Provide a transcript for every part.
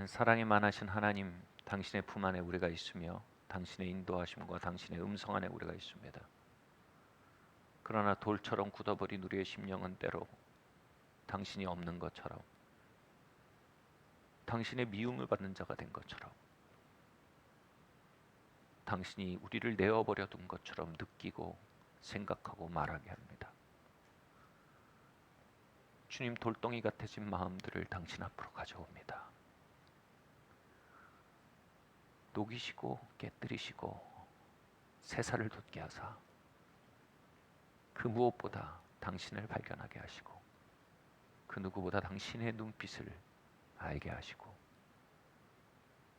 사랑이 많으신 하나님, 당신의 품 안에 우리가 있으며 당신의 인도하심과 당신의 음성 안에 우리가 있습니다. 그러나 돌처럼 굳어버린 우리의 심령은 때로 당신이 없는 것처럼, 당신의 미움을 받는 자가 된 것처럼, 당신이 우리를 내어버려 둔 것처럼 느끼고 생각하고 말하게 합니다. 주님, 돌덩이 같아진 마음들을 당신 앞으로 가져옵니다. 녹이시고 깨뜨리시고 새살을 돋게 하사 그 무엇보다 당신을 발견하게 하시고 그 누구보다 당신의 눈빛을 알게 하시고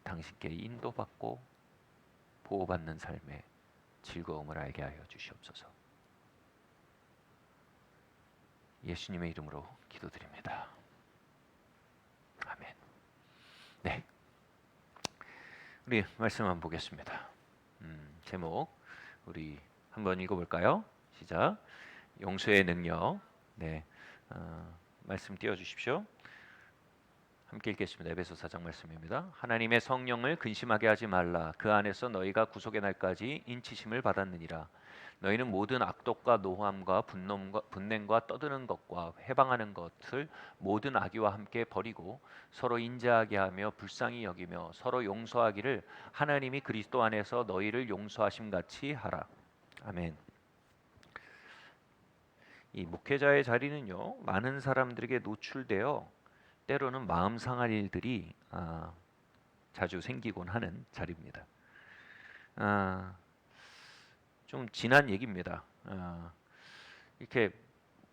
당신께 인도받고 보호받는 삶의 즐거움을 알게 하여 주시옵소서. 예수님의 이름으로 기도드립니다. 아멘. 네, 우리 말씀 한번 보겠습니다. 제목 우리 한번 읽어볼까요? 시작. 용서의 능력. 네, 말씀 띄워주십시오. 함께 읽겠습니다. 에베소 4장 말씀입니다. 하나님의 성령을 근심하게 하지 말라. 그 안에서 너희가 구속의 날까지 인치심을 받았느니라. 너희는 모든 악독과 노함과 분냄과 떠드는 것과 해방하는 것을 모든 악의와 함께 버리고 서로 인자하게 하며 불쌍히 여기며 서로 용서하기를 하나님이 그리스도 안에서 너희를 용서하심 같이 하라. 아멘. 이 목회자의 자리는요, 많은 사람들에게 노출되어 때로는 마음 상할 일들이 자주 생기곤 하는 자리입니다. 좀 지난 얘기입니다. 이렇게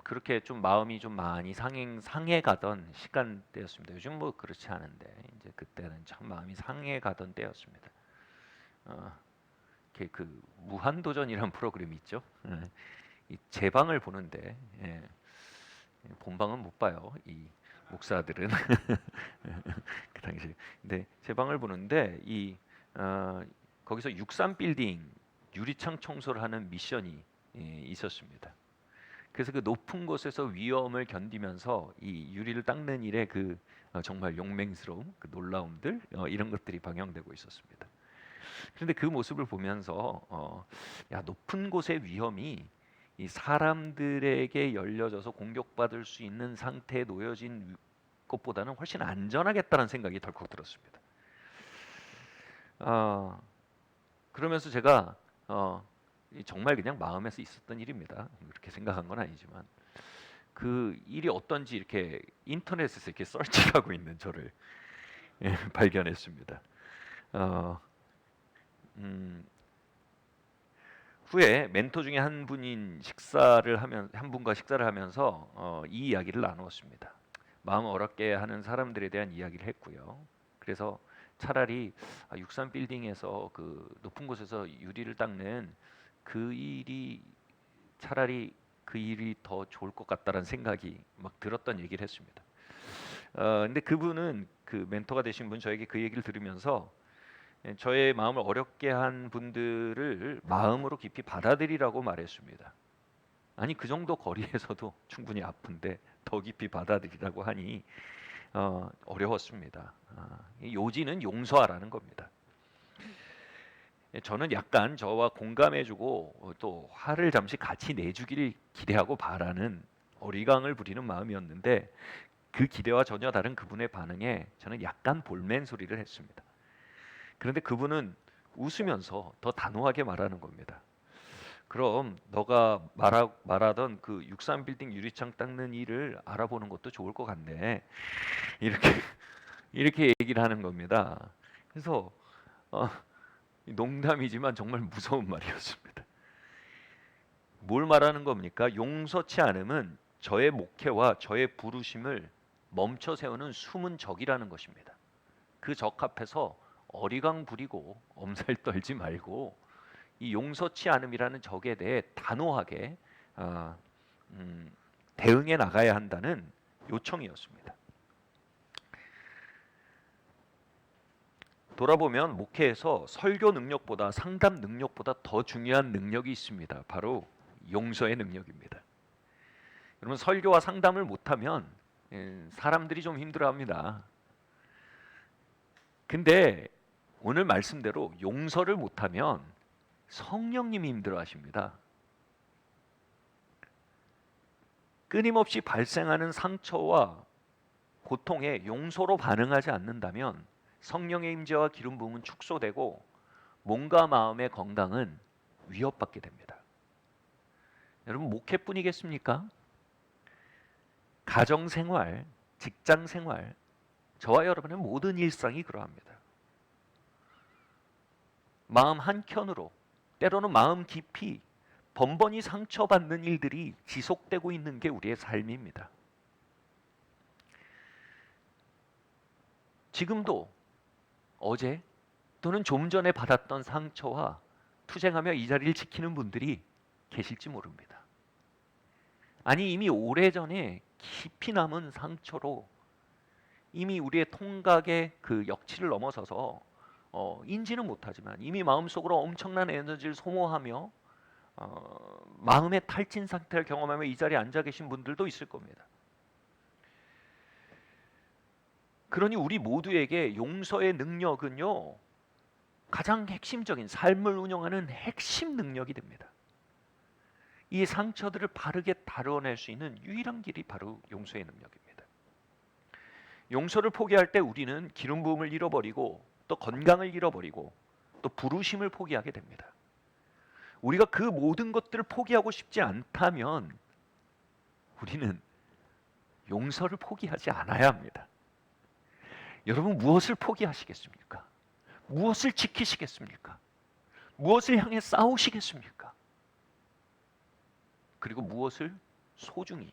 그렇게 좀 마음이 좀 많이 상해 가던 시간대였습니다. 요즘 뭐 그렇지 않은데 이제 그때는 참 마음이 상해 가던 때였습니다. 이렇게 그 무한도전이라는 프로그램이 있죠. 이 제방을 보는데 본방은 못 봐요. 이 목사들은 그 당시. 근데 제방을 보는데 거기서 63 빌딩 유리창 청소를 하는 미션이 있었습니다. 그래서 그 높은 곳에서 위험을 견디면서 이 유리를 닦는 일에 정말 용맹스러움, 그 놀라움들 이런 것들이 방영되고 있었습니다. 그런데 그 모습을 보면서 야, 높은 곳의 위험이 이 사람들에게 열려져서 공격받을 수 있는 상태에 놓여진 것보다는 훨씬 안전하겠다는 생각이 덜컥 들었습니다. 그러면서 제가 정말 그냥 마음에서 있었던 일입니다. 그렇게 생각한 건 아니지만 그 일이 어떤지 이렇게 인터넷에서 이렇게 서치하고 있는 저를 발견했습니다. 후에 멘토 중에 한 분과 식사를 하면서 이 이야기를 나누었습니다. 마음 어렵게 하는 사람들에 대한 이야기를 했고요. 그래서 차라리 63 빌딩에서 그 높은 곳에서 유리를 닦는 그 일이 차라리 그 일이 더 좋을 것 같다라는 생각이 막 들었던 얘기를 했습니다. 근데 그분은 그 멘토가 되신 분 저에게 그 얘기를 들으면서 저의 마음을 어렵게 한 분들을 마음으로 깊이 받아들이라고 말했습니다. 아니 그 정도 거리에서도 충분히 아픈데 더 깊이 받아들이라고 하니 어려웠습니다. 요지는 용서하라는 겁니다. 저는 약간 저와 공감해주고 또 화를 잠시 같이 내주기를 기대하고 바라는 어리광을 부리는 마음이었는데 그 기대와 전혀 다른 그분의 반응에 저는 약간 볼멘 소리를 했습니다. 그런데 그분은 웃으면서 더 단호하게 말하는 겁니다. 그럼 너가 말하던 그 63 빌딩 유리창 닦는 일을 알아보는 것도 좋을 것 같네. 이렇게 이렇게 얘기를 하는 겁니다. 그래서 농담이지만 정말 무서운 말이었습니다. 뭘 말하는 겁니까? 용서치 않음은 저의 목회와 저의 부르심을 멈춰 세우는 숨은 적이라는 것입니다. 그 적 앞에서 어리광 부리고 엄살 떨지 말고 이 용서치 않음이라는 적에 대해 단호하게 대응해 나가야 한다는 요청이었습니다. 돌아보면 목회에서 설교 능력보다 상담 능력보다 더 중요한 능력이 있습니다. 바로 용서의 능력입니다. 여러분 설교와 상담을 못하면 사람들이 좀 힘들어합니다. 근데 오늘 말씀대로 용서를 못하면 성령님이 힘들어하십니다. 끊임없이 발생하는 상처와 고통에 용서로 반응하지 않는다면 성령의 임재와 기름 부음은 축소되고 몸과 마음의 건강은 위협받게 됩니다. 여러분, 목회뿐이겠습니까? 가정생활, 직장생활, 저와 여러분의 모든 일상이 그러합니다. 마음 한켠으로, 때로는 마음 깊이 번번이 상처받는 일들이 지속되고 있는 게 우리의 삶입니다. 지금도 어제 또는 좀 전에 받았던 상처와 투쟁하며 이 자리를 지키는 분들이 계실지 모릅니다. 아니, 이미 오래전에 깊이 남은 상처로 이미 우리의 통각의 그 역치를 넘어서서 인지는 못하지만 이미 마음속으로 엄청난 에너지를 소모하며 마음의 탈진 상태를 경험하며 이 자리에 앉아 계신 분들도 있을 겁니다. 그러니 우리 모두에게 용서의 능력은요, 가장 핵심적인 삶을 운영하는 핵심 능력이 됩니다. 이 상처들을 바르게 다뤄낼 수 있는 유일한 길이 바로 용서의 능력입니다. 용서를 포기할 때 우리는 기름 부음을 잃어버리고 또 건강을 잃어버리고 또 부르심을 포기하게 됩니다. 우리가 그 모든 것들을 포기하고 싶지 않다면 우리는 용서를 포기하지 않아야 합니다. 여러분, 무엇을 포기하시겠습니까? 무엇을 지키시겠습니까? 무엇을 향해 싸우시겠습니까? 그리고 무엇을 소중히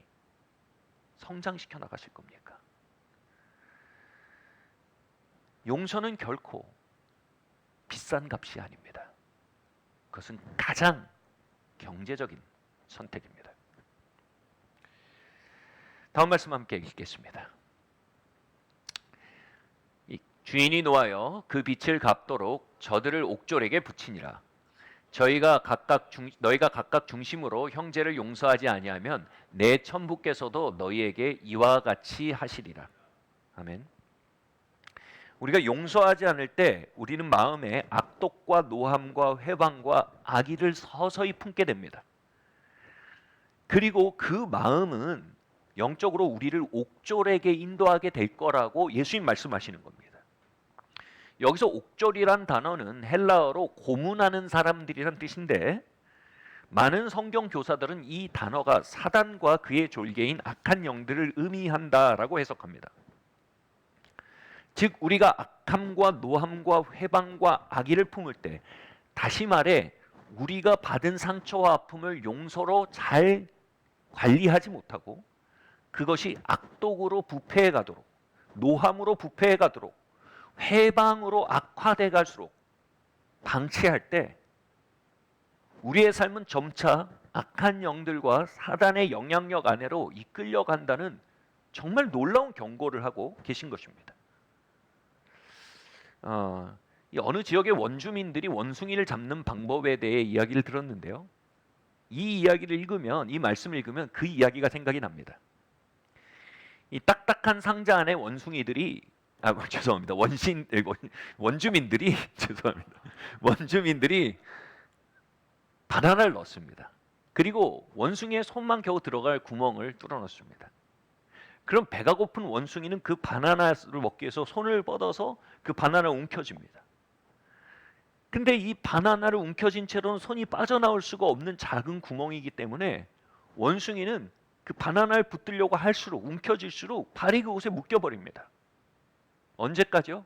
성장시켜 나가실 겁니까? 용서는 결코 비싼 값이 아닙니다. 그것은 가장 경제적인 선택입니다. 다음 말씀 함께 읽겠습니다. 주인이 노하여 그 빛을 갚도록 저들을 옥졸에게 붙이니라. 너희가 각각 중심으로 형제를 용서하지 아니하면 내 천부께서도 너희에게 이와 같이 하시리라. 아멘. 우리가 용서하지 않을 때 우리는 마음에 악독과 노함과 회방과 악의를 서서히 품게 됩니다. 그리고 그 마음은 영적으로 우리를 옥졸에게 인도하게 될 거라고 예수님 말씀하시는 겁니다. 여기서 옥졸이란 단어는 헬라어로 고문하는 사람들이란 뜻인데, 많은 성경 교사들은 이 단어가 사단과 그의 졸개인 악한 영들을 의미한다라고 해석합니다. 즉 우리가 악함과 노함과 회방과 악의를 품을 때, 다시 말해 우리가 받은 상처와 아픔을 용서로 잘 관리하지 못하고 그것이 악독으로 부패해 가도록, 노함으로 부패해 가도록, 회방으로 악화돼 갈수록 방치할 때 우리의 삶은 점차 악한 영들과 사단의 영향력 아래로 이끌려 간다는 정말 놀라운 경고를 하고 계신 것입니다. 어느 지역의 원주민들이 원숭이를 잡는 방법에 대해 이야기를 들었는데요. 이 이야기를 읽으면, 이 말씀을 읽으면 그 이야기가 생각이 납니다. 이 딱딱한 상자 안에 원숭이들이 죄송합니다. 원주민들이 죄송합니다. 원주민들이 바나나를 넣었습니다. 그리고 원숭이의 손만 겨우 들어갈 구멍을 뚫어 넣습니다. 그럼 배가 고픈 원숭이는 그 바나나를 먹기 위해서 손을 뻗어서 그 바나나를 움켜쥡니다. 근데 이 바나나를 움켜쥔 채로는 손이 빠져나올 수가 없는 작은 구멍이기 때문에 원숭이는 그 바나나를 붙들려고 할수록, 움켜질수록 발이 그곳에 묶여버립니다. 언제까지요?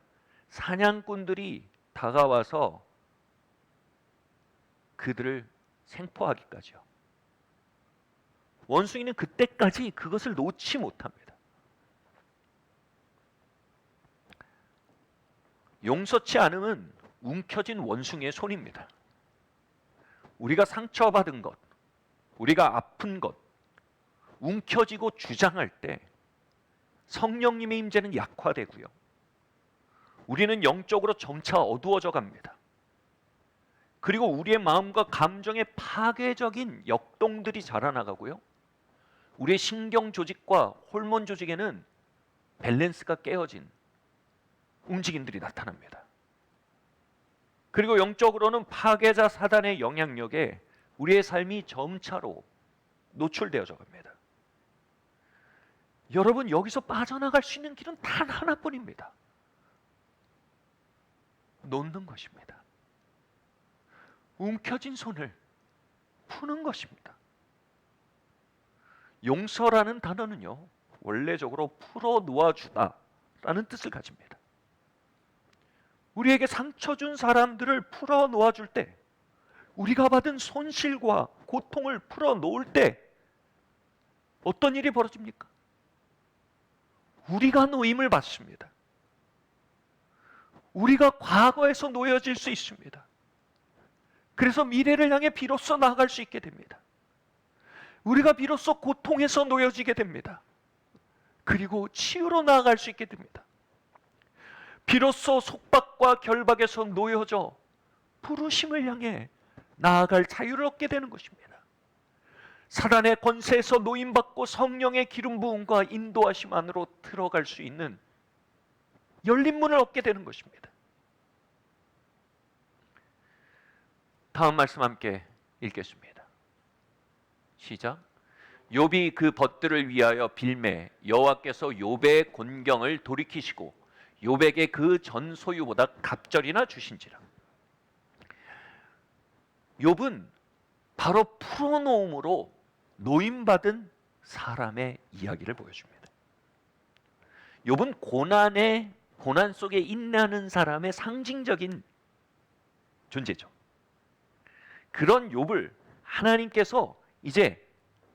사냥꾼들이 다가와서 그들을 생포하기까지요. 원숭이는 그때까지 그것을 놓지 못합니다. 용서치 않으면 움켜진 원숭이의 손입니다. 우리가 상처받은 것, 우리가 아픈 것, 움켜쥐고 주장할 때 성령님의 임재는 약화되고요. 우리는 영적으로 점차 어두워져 갑니다. 그리고 우리의 마음과 감정의 파괴적인 역동들이 자라나가고요. 우리의 신경 조직과 호르몬 조직에는 밸런스가 깨어진 움직임들이 나타납니다. 그리고 영적으로는 파괴자 사단의 영향력에 우리의 삶이 점차로 노출되어져 갑니다. 여러분, 여기서 빠져나갈 수 있는 길은 단 하나뿐입니다. 놓는 것입니다. 움켜진 손을 푸는 것입니다. 용서라는 단어는요, 원래적으로 풀어 놓아주다 라는 뜻을 가집니다. 우리에게 상처 준 사람들을 풀어 놓아줄 때, 우리가 받은 손실과 고통을 풀어 놓을 때 어떤 일이 벌어집니까? 우리가 노임을 받습니다. 우리가 과거에서 놓여질 수 있습니다. 그래서 미래를 향해 비로소 나아갈 수 있게 됩니다. 우리가 비로소 고통에서 놓여지게 됩니다. 그리고 치유로 나아갈 수 있게 됩니다. 비로소 속박과 결박에서 놓여져 부르심을 향해 나아갈 자유를 얻게 되는 것입니다. 사단의 권세에서 노임받고 성령의 기름 부음과 인도하심 안으로 들어갈 수 있는 열린 문을 얻게 되는 것입니다. 다음 말씀 함께 읽겠습니다. 시작. 욥이 그 벗들을 위하여 빌매 여호와께서 욥의 곤경을 돌이키시고 욥에게 그 전 소유보다 갑절이나 주신지라. 욥은 바로 풀어놓음으로 노임받은 사람의 이야기를 보여줍니다. 욥은 고난 속에 인내하는 사람의 상징적인 존재죠. 그런 욥을 하나님께서 이제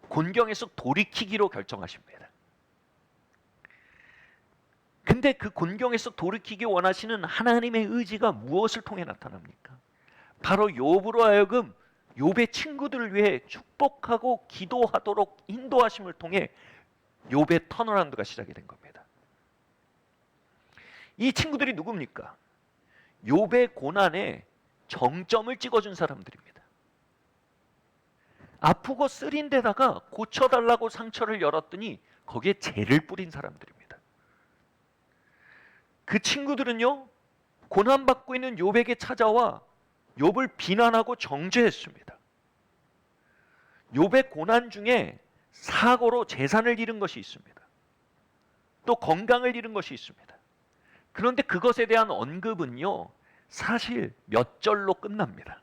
곤경에서 돌이키기로 결정하십니다. 근데 그 곤경에서 돌이키기 원하시는 하나님의 의지가 무엇을 통해 나타납니까? 바로 욥으로 하여금 욥의 친구들을 위해 축복하고 기도하도록 인도하심을 통해 욥의 턴어라운드가 시작이 된 겁니다. 이 친구들이 누굽니까? 욥의 고난에 정점을 찍어준 사람들입니다. 아프고 쓰린 데다가 고쳐달라고 상처를 열었더니 거기에 재를 뿌린 사람들입니다. 그 친구들은요, 고난받고 있는 욥에게 찾아와 욥을 비난하고 정죄했습니다. 욥의 고난 중에 사고로 재산을 잃은 것이 있습니다. 또 건강을 잃은 것이 있습니다. 그런데 그것에 대한 언급은요, 사실 몇 절로 끝납니다.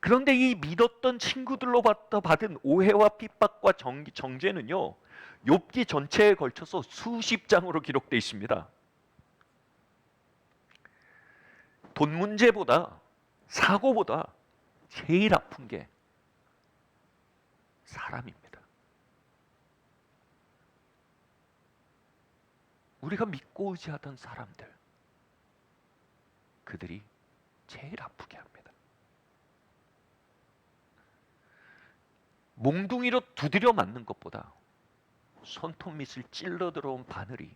그런데 이 믿었던 친구들로부터 받은 오해와 핍박과 정죄는요, 욥기 전체에 걸쳐서 수십 장으로 기록되어 있습니다. 돈 문제보다, 사고보다 제일 아픈 게 사람입니다. 우리가 믿고 의지하던 사람들, 그들이 제일 아프게 합니다. 몽둥이로 두드려 맞는 것보다 손톱밑을 찔러 들어온 바늘이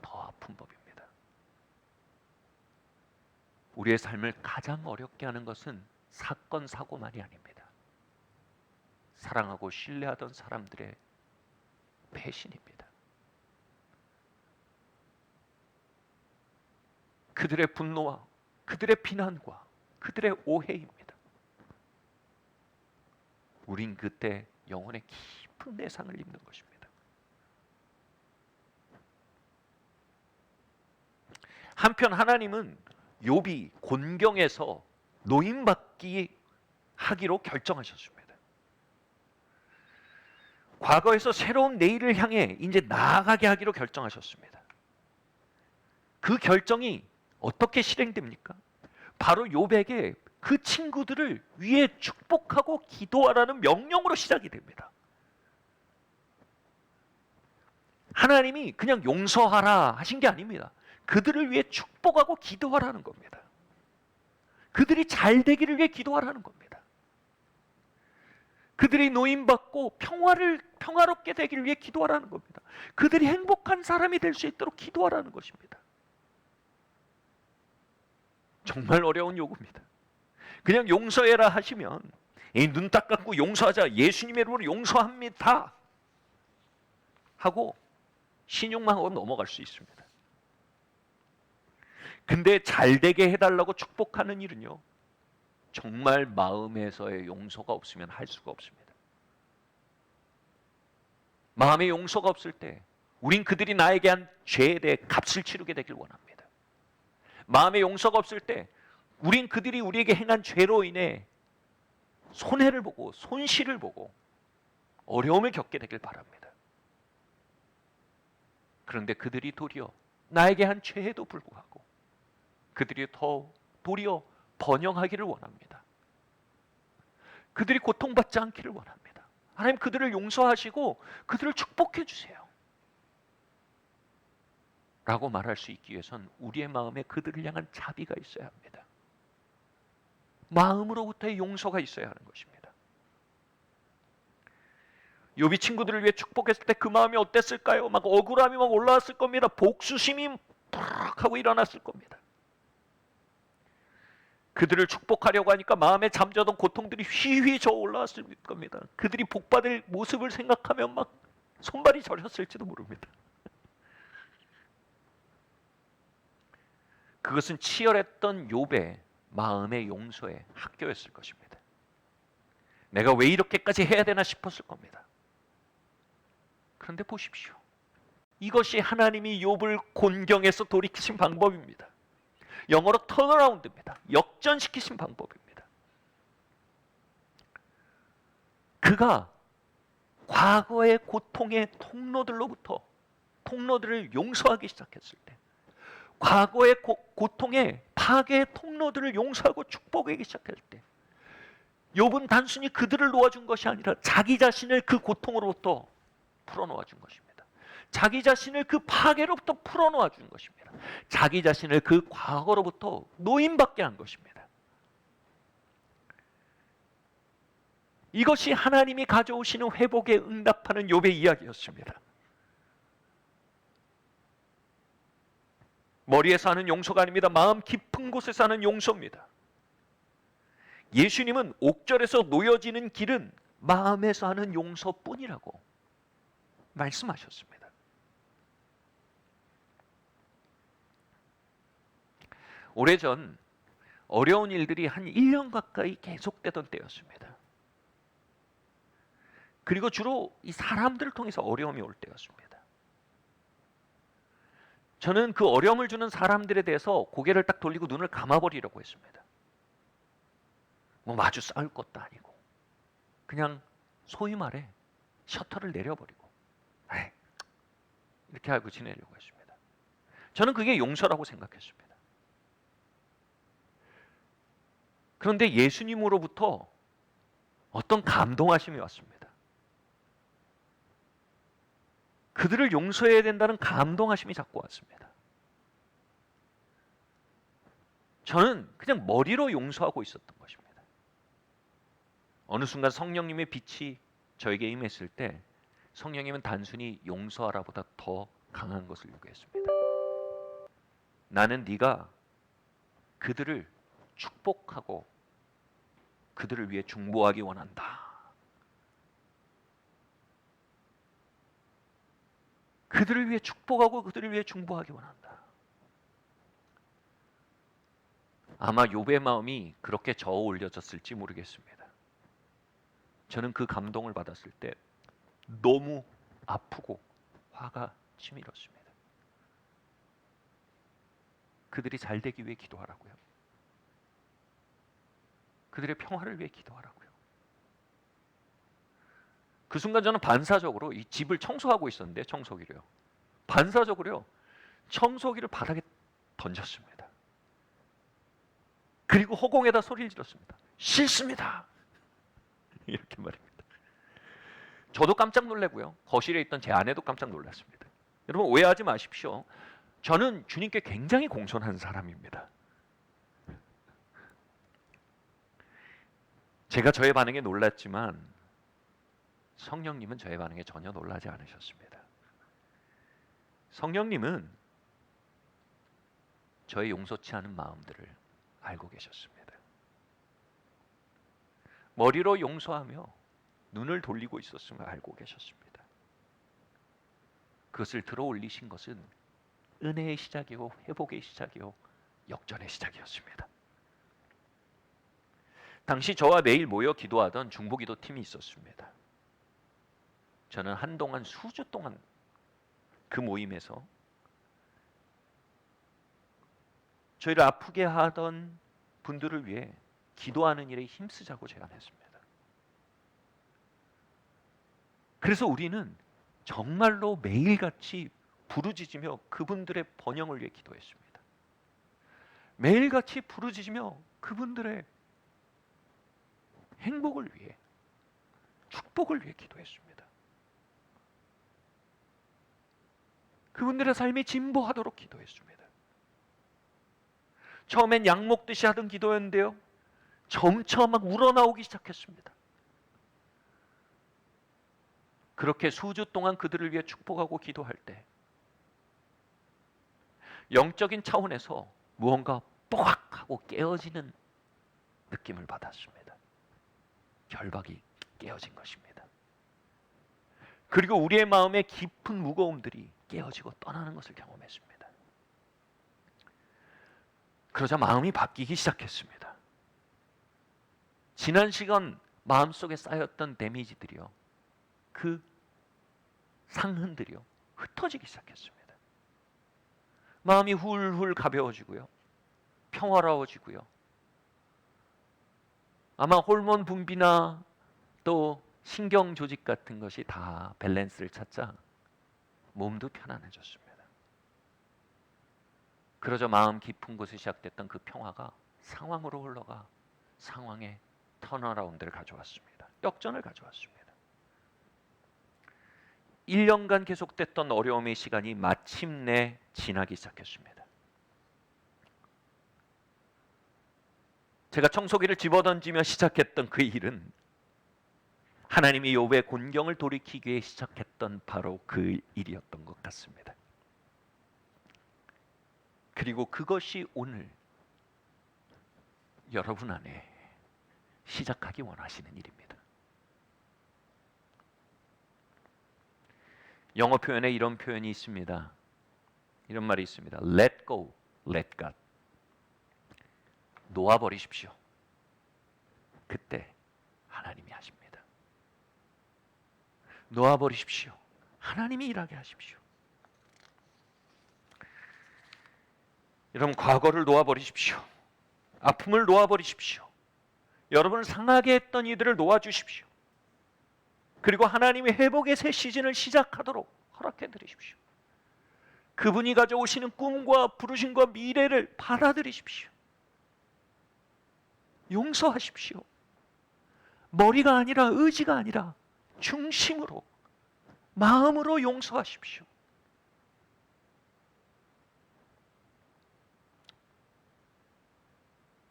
더 아픈 법입니다. 우리의 삶을 가장 어렵게 하는 것은 사건, 사고만이 아닙니다. 사랑하고 신뢰하던 사람들의 배신입니다. 그들의 분노와 그들의 비난과 그들의 오해입니다. 우린 그때 영혼의 깊은 내상을 입는 것입니다. 한편 하나님은 욥이 곤경에서 노임받기 하기로 결정하셨습니다. 과거에서 새로운 내일을 향해 이제 나아가게 하기로 결정하셨습니다. 그 결정이 어떻게 실행됩니까? 바로 욥에게 그 친구들을 위해 축복하고 기도하라는 명령으로 시작이 됩니다. 하나님이 그냥 용서하라 하신 게 아닙니다. 그들을 위해 축복하고 기도하라는 겁니다. 그들이 잘 되기를 위해 기도하라는 겁니다. 그들이 노임받고 평화롭게 되기를 위해 기도하라는 겁니다. 그들이 행복한 사람이 될 수 있도록 기도하라는 것입니다. 정말 어려운 요구입니다. 그냥 용서해라 하시면 눈 딱 감고 용서하자, 예수님의 이름으로 용서합니다 하고 신용만 하고 넘어갈 수 있습니다. 근데 잘 되게 해달라고 축복하는 일은요, 정말 마음에서의 용서가 없으면 할 수가 없습니다. 마음의 용서가 없을 때 우린 그들이 나에게 한 죄에 대해 값을 치르게 되길 원합니다. 마음의 용서가 없을 때 우린 그들이 우리에게 행한 죄로 인해 손해를 보고 손실을 보고 어려움을 겪게 되길 바랍니다. 그런데 그들이 도리어 나에게 한 죄에도 불구하고 그들이 더 도리어 번영하기를 원합니다. 그들이 고통받지 않기를 원합니다. 하나님, 그들을 용서하시고 그들을 축복해 주세요 라고 말할 수 있기 위해선 우리의 마음에 그들을 향한 자비가 있어야 합니다. 마음으로부터의 용서가 있어야 하는 것입니다. 욥이 친구들을 위해 축복했을 때 그 마음이 어땠을까요? 막 억울함이 막 올라왔을 겁니다. 복수심이 푸르륵 하고 일어났을 겁니다. 그들을 축복하려고 하니까 마음에 잠자던 고통들이 휘휘 저 올라왔을 겁니다. 그들이 복받을 모습을 생각하면 막 손발이 저렸을지도 모릅니다. 그것은 치열했던 욥의 마음의 용서의 학교였을 것입니다. 내가 왜 이렇게까지 해야 되나 싶었을 겁니다. 그런데 보십시오. 이것이 하나님이 욥을 곤경에서 돌이키신 방법입니다. 영어로 턴어라운드입니다. 역전시키신 방법입니다. 그가 과거의 고통의 통로들을 용서하기 시작했을 때, 과거의 고통의 파괴의 통로들을 용서하고 축복하기 시작할 때, 욥은 단순히 그들을 놓아준 것이 아니라 자기 자신을 그 고통으로부터 풀어놓아 준 것입니다. 자기 자신을 그 파괴로부터 풀어놓아 준 것입니다. 자기 자신을 그 과거로부터 노임받게 한 것입니다. 이것이 하나님이 가져오시는 회복에 응답하는 욥의 이야기였습니다. 머리에서 하는 용서가 아닙니다. 마음 깊은 곳에서 하는 용서입니다. 예수님은 옥절에서 놓여지는 길은 마음에서 하는 용서뿐이라고 말씀하셨습니다. 오래전 어려운 일들이 한 1년 가까이 계속되던 때였습니다. 그리고 주로 이 사람들을 통해서 어려움이 올 때였습니다. 저는 그 어려움을 주는 사람들에 대해서 고개를 딱 돌리고 눈을 감아버리려고 했습니다. 뭐 마주 싸울 것도 아니고 그냥 소위 말해 셔터를 내려버리고 이렇게 하고 지내려고 했습니다. 저는 그게 용서라고 생각했습니다. 그런데 예수님으로부터 어떤 감동하심이 왔습니다. 그들을 용서해야 된다는 감동하심이 자꾸 왔습니다. 저는 그냥 머리로 용서하고 있었던 것입니다. 어느 순간 성령님의 빛이 저에게 임했을 때 성령님은 단순히 용서하라보다 더 강한 것을 요구했습니다. 나는 네가 그들을 축복하고 그들을 위해 중보하기 원한다. 그들을 위해 축복하고 그들을 위해 중보하기 원한다. 아마 욥의 마음이 그렇게 저어 올려졌을지 모르겠습니다. 저는 그 감동을 받았을 때 너무 아프고 화가 치밀었습니다. 그들이 잘 되기 위해 기도하라고요. 그들의 평화를 위해 기도하라고요. 그 순간 저는 반사적으로 이 집을 청소하고 있었는데 청소기를요. 반사적으로요. 청소기를 바닥에 던졌습니다. 그리고 허공에다 소리를 질렀습니다. 싫습니다. 이렇게 말입니다. 저도 깜짝 놀라고요. 거실에 있던 제 아내도 깜짝 놀랐습니다. 여러분 오해하지 마십시오. 저는 주님께 굉장히 공손한 사람입니다. 제가 저의 반응에 놀랐지만 성령님은 저의 반응에 전혀 놀라지 않으셨습니다. 성령님은 저의 용서치 않은 마음들을 알고 계셨습니다. 머리로 용서하며 눈을 돌리고 있었음을 알고 계셨습니다. 그것을 들어 올리신 것은 은혜의 시작이요 회복의 시작이요 역전의 시작이었습니다. 당시 저와 매일 모여 기도하던 중보기도 팀이 있었습니다. 저는 한동안 수주 동안 그 모임에서 저희를 아프게 하던 분들을 위해 기도하는 일에 힘쓰자고 제안했습니다. 그래서 우리는 정말로 매일같이 부르짖으며 그분들의 번영을 위해 기도했습니다. 매일같이 부르짖으며 그분들의 행복을 위해, 축복을 위해 기도했습니다. 그분들의 삶이 진보하도록 기도했습니다. 처음엔 약 먹듯이 하던 기도였는데요, 점차 막 우러나오기 시작했습니다. 그렇게 수주 동안 그들을 위해 축복하고 기도할 때 영적인 차원에서 무언가 뽀악 하고 깨어지는 느낌을 받았습니다. 결박이 깨어진 것입니다. 그리고 우리의 마음의 깊은 무거움들이 깨어지고 떠나는 것을 경험했습니다. 그러자 마음이 바뀌기 시작했습니다. 지난 시간 마음속에 쌓였던 데미지들이요, 그 상흔들이요, 흩어지기 시작했습니다. 마음이 훌훌 가벼워지고요, 평화로워지고요. 아마 호르몬 분비나 또 신경 조직 같은 것이 다 밸런스를 찾자 몸도 편안해졌습니다. 그러자 마음 깊은 곳에 시작됐던 그 평화가 상황으로 흘러가 상황의 턴어라운드를 가져왔습니다. 역전을 가져왔습니다. 1년간 계속됐던 어려움의 시간이 마침내 지나기 시작했습니다. 제가 청소기를 집어던지며 시작했던 그 일은 하나님이 욥의 곤경을 돌이키기 위해 시작했던 바로 그 일이었던 것 같습니다. 그리고 그것이 오늘 여러분 안에 시작하기 원하시는 일입니다. 영어 표현에 이런 표현이 있습니다. 이런 말이 있습니다. Let go, let God. 놓아버리십시오. 그때 하나님이 하십니다. 놓아버리십시오. 하나님이 일하게 하십시오. 여러분, 과거를 놓아버리십시오. 아픔을 놓아버리십시오. 여러분을 상하게 했던 이들을 놓아주십시오. 그리고 하나님의 회복의 새 시즌을 시작하도록 허락해 드리십시오. 그분이 가져오시는 꿈과 부르심과 미래를 받아들이십시오. 용서하십시오. 머리가 아니라, 의지가 아니라 중심으로, 마음으로 용서하십시오.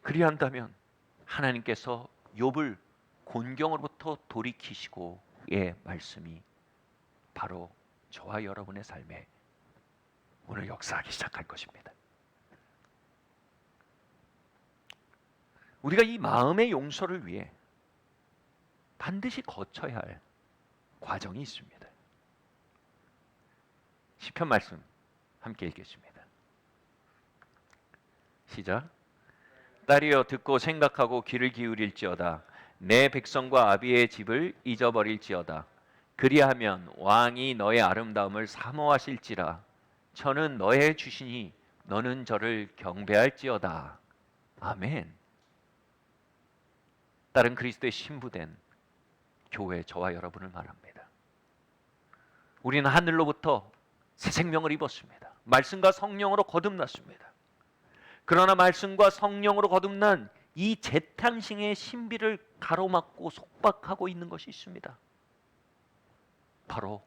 그리한다면 하나님께서 욥을 곤경으로부터 돌이키시고의 말씀이 바로 저와 여러분의 삶에 오늘 역사하기 시작할 것입니다. 우리가 이 마음의 용서를 위해 반드시 거쳐야 할 과정이 있습니다. 시편 말씀 함께 읽겠습니다. 시작. 딸이여, 듣고 생각하고 귀를 기울일지어다. 내 백성과 아비의 집을 잊어버릴지어다. 그리하면 왕이 너의 아름다움을 사모하실지라. 저는 너의 주시니 너는 저를 경배할지어다. 아멘. 딸은 그리스도의 신부된 교회, 저와 여러분을 말합니다. 우리는 하늘로부터 새 생명을 입었습니다. 말씀과 성령으로 거듭났습니다. 그러나 말씀과 성령으로 거듭난 이 재탄생의 신비를 가로막고 속박하고 있는 것이 있습니다. 바로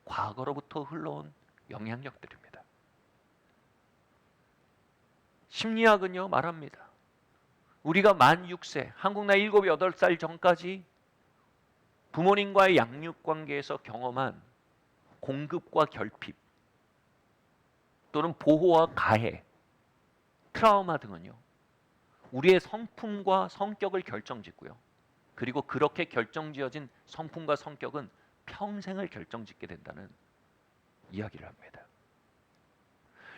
과거로부터 흘러온 영향력들입니다. 심리학은요 말합니다. 우리가 만 6세, 한국 나이 7, 8살 전까지 부모님과의 양육 관계에서 경험한 공급과 결핍 또는 보호와 가해, 트라우마 등은요 우리의 성품과 성격을 결정짓고요, 그리고 그렇게 결정지어진 성품과 성격은 평생을 결정짓게 된다는 이야기를 합니다.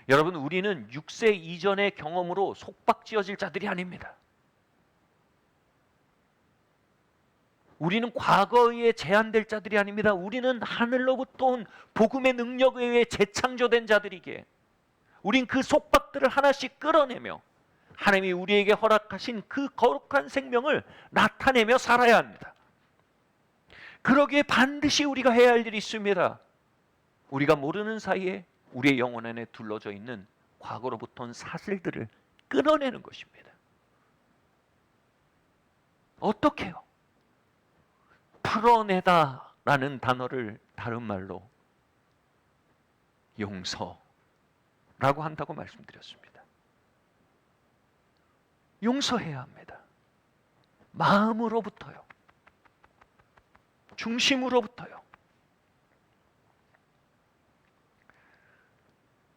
여러분, 우리는 6세 이전의 경험으로 속박지어질 자들이 아닙니다. 우리는 과거에 제한될 자들이 아닙니다. 우리는 하늘로부터 온 복음의 능력에 의해 재창조된 자들이기에 우린 그 속박들을 하나씩 끌어내며 하나님이 우리에게 허락하신 그 거룩한 생명을 나타내며 살아야 합니다. 그러기에 반드시 우리가 해야 할 일이 있습니다. 우리가 모르는 사이에 우리의 영혼 안에 둘러져 있는 과거로부터 온 사슬들을 끊어내는 것입니다. 어떻게요? 풀어내다라는 단어를 다른 말로 용서라고 한다고 말씀드렸습니다. 용서해야 합니다. 마음으로부터요. 중심으로부터요.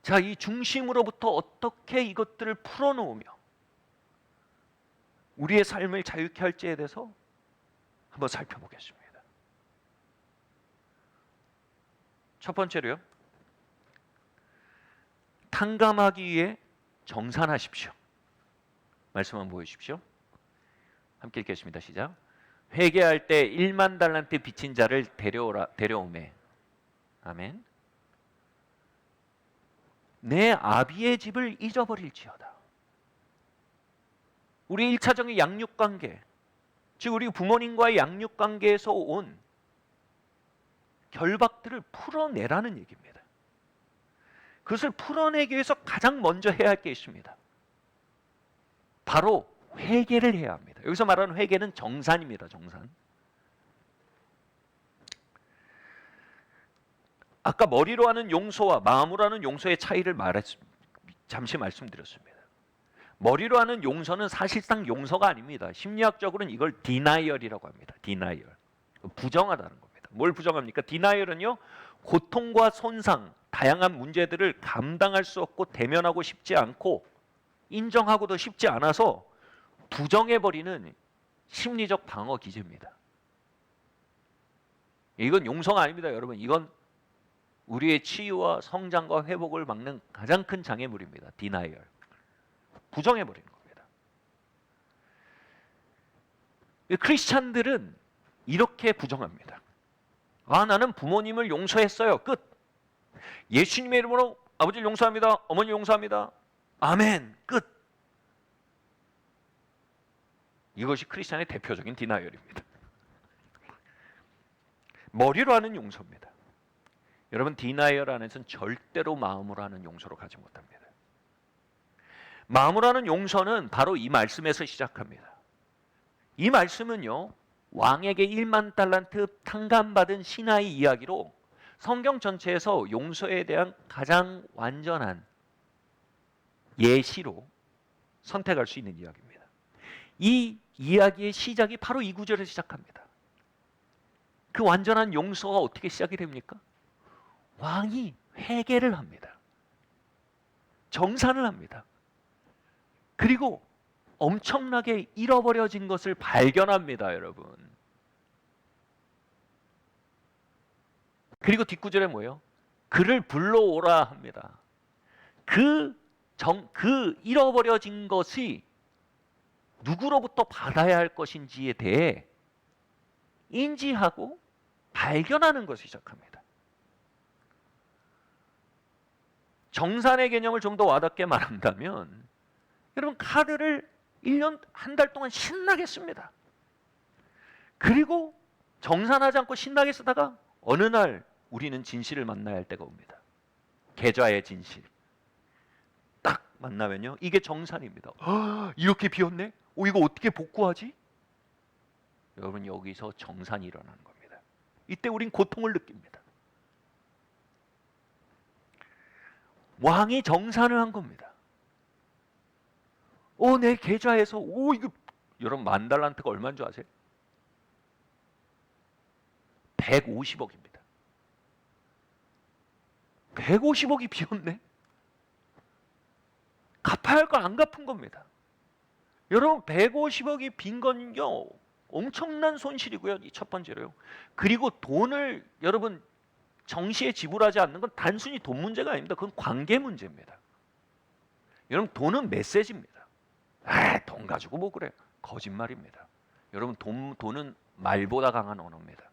자, 이 중심으로부터 어떻게 이것들을 풀어놓으며 우리의 삶을 자유케 할지에 대해서 한번 살펴보겠습니다. 첫 번째로요, 탕감하기 위해 정산하십시오. 말씀 한번 보여주십시오. 함께 읽겠습니다. 시작. 회개할 때 1만 달란트 빚진 자를 데려오매. 아멘. 내 아비의 집을 잊어버릴지어다. 우리 1차적인 양육관계, 즉 우리 부모님과의 양육관계에서 온 결박들을 풀어내라는 얘기입니다. 그것을 풀어내기 위해서 가장 먼저 해야 할 게 있습니다. 바로 회개를 해야 합니다. 여기서 말하는 회개는 정산입니다. 정산. 아까 머리로 하는 용서와 마음으로 하는 용서의 차이를 잠시 말씀드렸습니다. 머리로 하는 용서는 사실상 용서가 아닙니다. 심리학적으로는 이걸 디나이얼이라고 합니다. 디나이얼. 부정하다는 겁니다. 뭘 부정합니까? 디나이얼은요, 고통과 손상, 다양한 문제들을 감당할 수 없고 대면하고 싶지 않고 인정하고도 쉽지 않아서 부정해버리는 심리적 방어 기제입니다. 이건 용서가 아닙니다, 여러분. 이건 우리의 치유와 성장과 회복을 막는 가장 큰 장애물입니다. 디나이얼. 부정해버리는 겁니다. 크리스찬들은 이렇게 부정합니다. 아, 나는 부모님을 용서했어요. 끝. 예수님의 이름으로 아버지를 용서합니다. 어머니 용서합니다. 아멘. 끝. 이것이 크리스찬의 대표적인 디나이얼입니다. 머리로 하는 용서입니다. 여러분, 디나이얼 안에서는 절대로 마음으로 하는 용서로 가지 못합니다. 마음으로 하는 용서는 바로 이 말씀에서 시작합니다. 이 말씀은요, 왕에게 1만 달란트 탕감받은 신하의 이야기로 성경 전체에서 용서에 대한 가장 완전한 예시로 선택할 수 있는 이야기입니다. 이 이야기의 시작이 바로 이 구절에서 시작합니다. 그 완전한 용서가 어떻게 시작이 됩니까? 왕이 회개를 합니다. 정산을 합니다. 그리고 엄청나게 잃어버려진 것을 발견합니다, 여러분. 그리고 뒷구절에 뭐예요? 그를 불러오라 합니다. 그 잃어버려진 것이 누구로부터 받아야 할 것인지에 대해 인지하고 발견하는 것을 시작합니다. 정산의 개념을 좀 더 와닿게 말한다면, 여러분, 카드를 1년, 한 달 동안 신나게 씁니다. 그리고 정산하지 않고 신나게 쓰다가 어느 날 우리는 진실을 만나야 할 때가 옵니다. 계좌의 진실. 딱 만나면요, 이게 정산입니다. 이렇게 비었네? 이거 어떻게 복구하지? 여러분, 여기서 정산이 일어나는 겁니다. 이때 우린 고통을 느낍니다. 왕이 정산을 한 겁니다. 내 계좌에서 이거, 여러분, 1만 달란트가 얼마인 줄 아세요? 150억입니다. 150억이 비었네? 갚아야 할 걸 안 갚은 겁니다. 여러분, 150억이 빈 건요, 엄청난 손실이고요. 이 첫 번째로요. 그리고 돈을 여러분 정시에 지불하지 않는 건 단순히 돈 문제가 아닙니다. 그건 관계 문제입니다. 여러분 돈은 메시지입니다. 돈 가지고 뭐 그래? 거짓말입니다. 여러분 돈은 말보다 강한 언어입니다.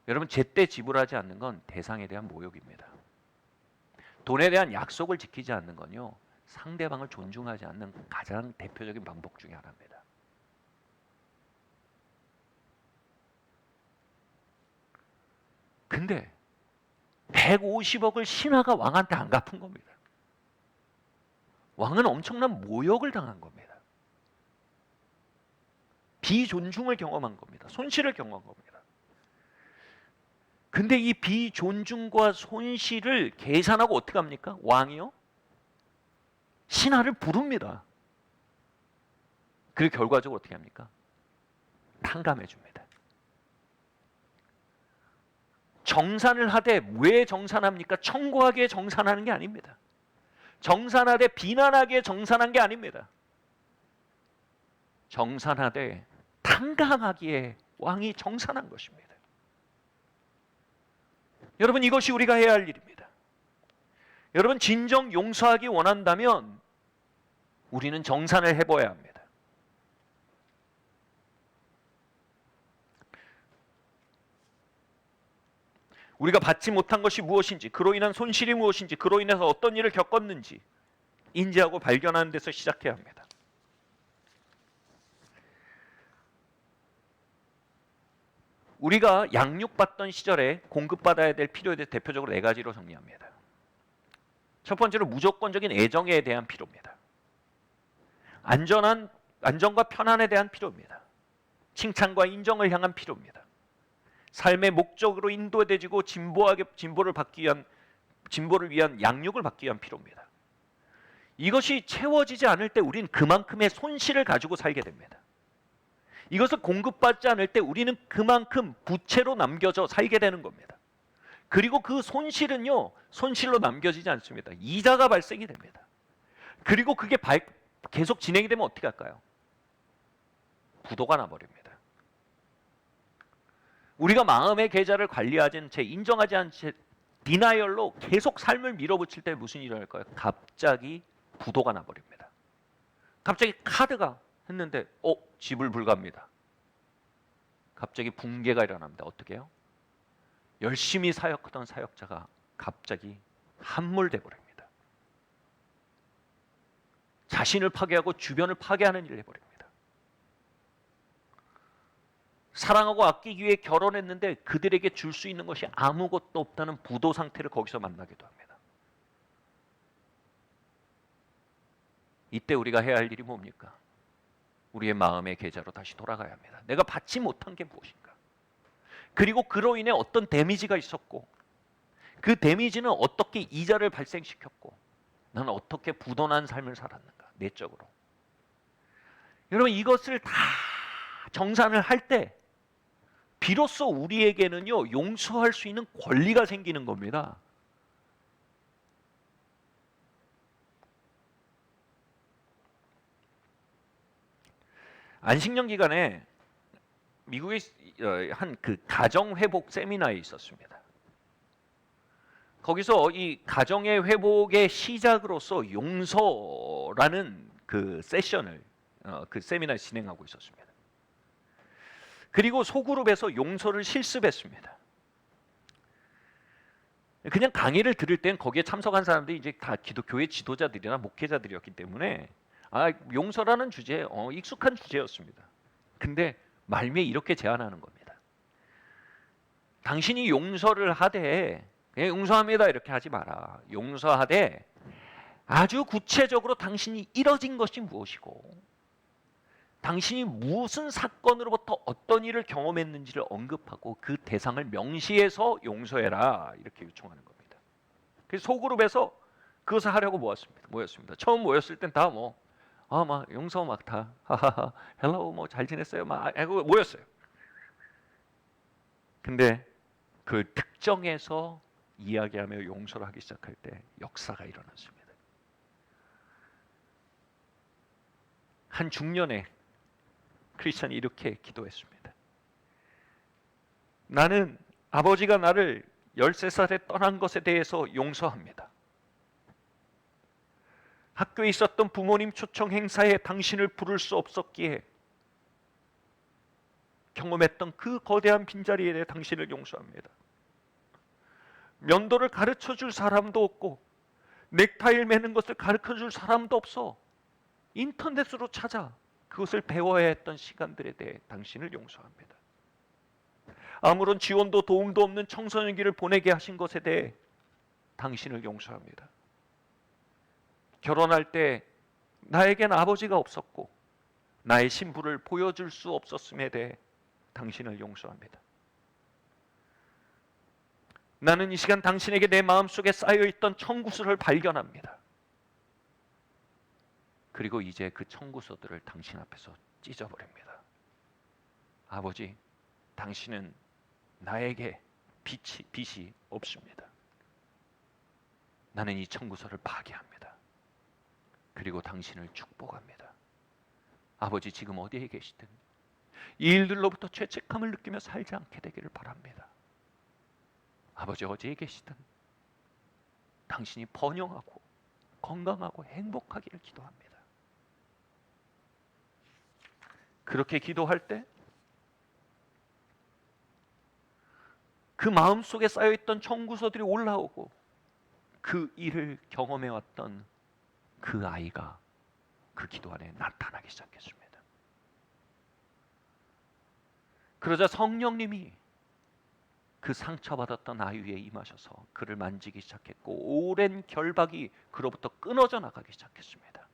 여러분 제때 지불하지 않는 건 대상에 대한 모욕입니다. 돈에 대한 약속을 지키지 않는 건요, 상대방을 존중하지 않는 가장 대표적인 방법 중에 하나입니다. 근데 150억을 신하가 왕한테 안 갚은 겁니다. 왕은 엄청난 모욕을 당한 겁니다. 비존중을 경험한 겁니다. 손실을 경험한 겁니다. 근데 이 비존중과 손실을 계산하고 어떻게 합니까? 왕이요? 신하를 부릅니다. 그리고 결과적으로 어떻게 합니까? 탕감해 줍니다. 정산을 하되 왜 정산합니까? 청구하기에 정산하는 게 아닙니다. 정산하되 비난하기에 정산한 게 아닙니다. 정산하되 탕감하기에 왕이 정산한 것입니다. 여러분, 이것이 우리가 해야 할 일입니다. 여러분, 진정 용서하기 원한다면 우리는 정산을 해봐야 합니다. 우리가 받지 못한 것이 무엇인지, 그로 인한 손실이 무엇인지, 그로 인해서 어떤 일을 겪었는지 인지하고 발견하는 데서 시작해야 합니다. 우리가 양육받던 시절에 공급받아야 될 필요에 대해 대표적으로 4가지로 정리합니다. 첫 번째로 무조건적인 애정에 대한 필요입니다. 안전과 편안에 대한 필요입니다. 칭찬과 인정을 향한 필요입니다. 삶의 목적으로 인도되지고 진보를 위한 양육을 받기 위한 필요입니다. 이것이 채워지지 않을 때 우리는 그만큼의 손실을 가지고 살게 됩니다. 이것을 공급받지 않을 때 우리는 그만큼 부채로 남겨져 살게 되는 겁니다. 그리고 그 손실은요, 손실로 남겨지지 않습니다. 이자가 발생이 됩니다. 그리고 그게 계속 진행이 되면 어떻게 할까요? 부도가 나버립니다. 우리가 마음의 계좌를 관리하지 않은 채, 인정하지 않은 채 디나이얼로 계속 삶을 밀어붙일 때 무슨 일이 일어날까요? 갑자기 부도가 나버립니다. 갑자기 카드가 했는데 지불 불가합니다. 갑자기 붕괴가 일어납니다. 어떻게 해요? 열심히 사역하던 사역자가 갑자기 함몰돼 버립니다. 자신을 파괴하고 주변을 파괴하는 일을 해버립니다. 사랑하고 아끼기 위해 결혼했는데 그들에게 줄 수 있는 것이 아무것도 없다는 부도 상태를 거기서 만나기도 합니다. 이때 우리가 해야 할 일이 뭡니까? 우리의 마음의 계좌로 다시 돌아가야 합니다. 내가 받지 못한 게 무엇인가? 그리고 그로 인해 어떤 데미지가 있었고, 그 데미지는 어떻게 이자를 발생시켰고, 나는 어떻게 부도난 삶을 살았는가? 내적으로. 여러분, 이것을 다 정산을 할 때 비로소 우리에게는요, 용서할 수 있는 권리가 생기는 겁니다. 안식년 기간에 미국에 한 그 가정 회복 세미나에 있었습니다. 거기서 이 가정의 회복의 시작으로서 용서라는 그 세션을 그 세미나를 진행하고 있었습니다. 그리고 소그룹에서 용서를 실습했습니다. 그냥 강의를 들을 땐 거기에 참석한 사람들이 이제 다 기독교의 지도자들이나 목회자들이었기 때문에 용서라는 주제에 익숙한 주제였습니다. 근데 말미에 이렇게 제안하는 겁니다. 당신이 용서를 하되 그냥 용서합니다 이렇게 하지 마라. 용서하되 아주 구체적으로 당신이 이뤄진 것이 무엇이고 당신이 무슨 사건으로부터 어떤 일을 경험했는지를 언급하고 그 대상을 명시해서 용서해라 이렇게 요청하는 겁니다. 그래서 소그룹에서 그것을 하려고 모였습니다. 처음 모였을 땐 다 막 용서 막 다 하하하 헬로 뭐 잘 지냈어요 막 모였어요. 근데 그 특정에서 이야기하며 용서를 하기 시작할 때 역사가 일어났습니다. 한 중년의 크리스찬이 이렇게 기도했습니다. 나는 아버지가 나를 13살에 떠난 것에 대해서 용서합니다. 학교에 있었던 부모님 초청 행사에 당신을 부를 수 없었기에 경험했던 그 거대한 빈자리에 대해 당신을 용서합니다. 면도를 가르쳐줄 사람도 없고 넥타이를 매는 것을 가르쳐줄 사람도 없어. 인터넷으로 찾아 그것을 배워야 했던 시간들에 대해 당신을 용서합니다. 아무런 지원도 도움도 없는 청소년기를 보내게 하신 것에 대해 당신을 용서합니다. 결혼할 때 나에겐 아버지가 없었고 나의 신부를 보여줄 수 없었음에 대해 당신을 용서합니다. 나는 이 시간 당신에게 내 마음속에 쌓여있던 청구서를 발견합니다. 그리고 이제 그 청구서들을 당신 앞에서 찢어버립니다. 아버지, 당신은 나에게 빚이 없습니다. 나는 이 청구서를 파기합니다. 그리고 당신을 축복합니다. 아버지, 지금 어디에 계시든 이 일들로부터 죄책감을 느끼며 살지 않게 되기를 바랍니다. 아버지, 어디에 계시든 당신이 번영하고 건강하고 행복하기를 기도합니다. 그렇게 기도할 때 그 마음속에 쌓여있던 청구서들이 올라오고 그 일을 경험해왔던 그 아이가 그 기도 안에 나타나기 시작했습니다. 그러자 성령님이 그 상처받았던 아이 위에 임하셔서 그를 만지기 시작했고 오랜 결박이 그로부터 끊어져 나가기 시작했습니다.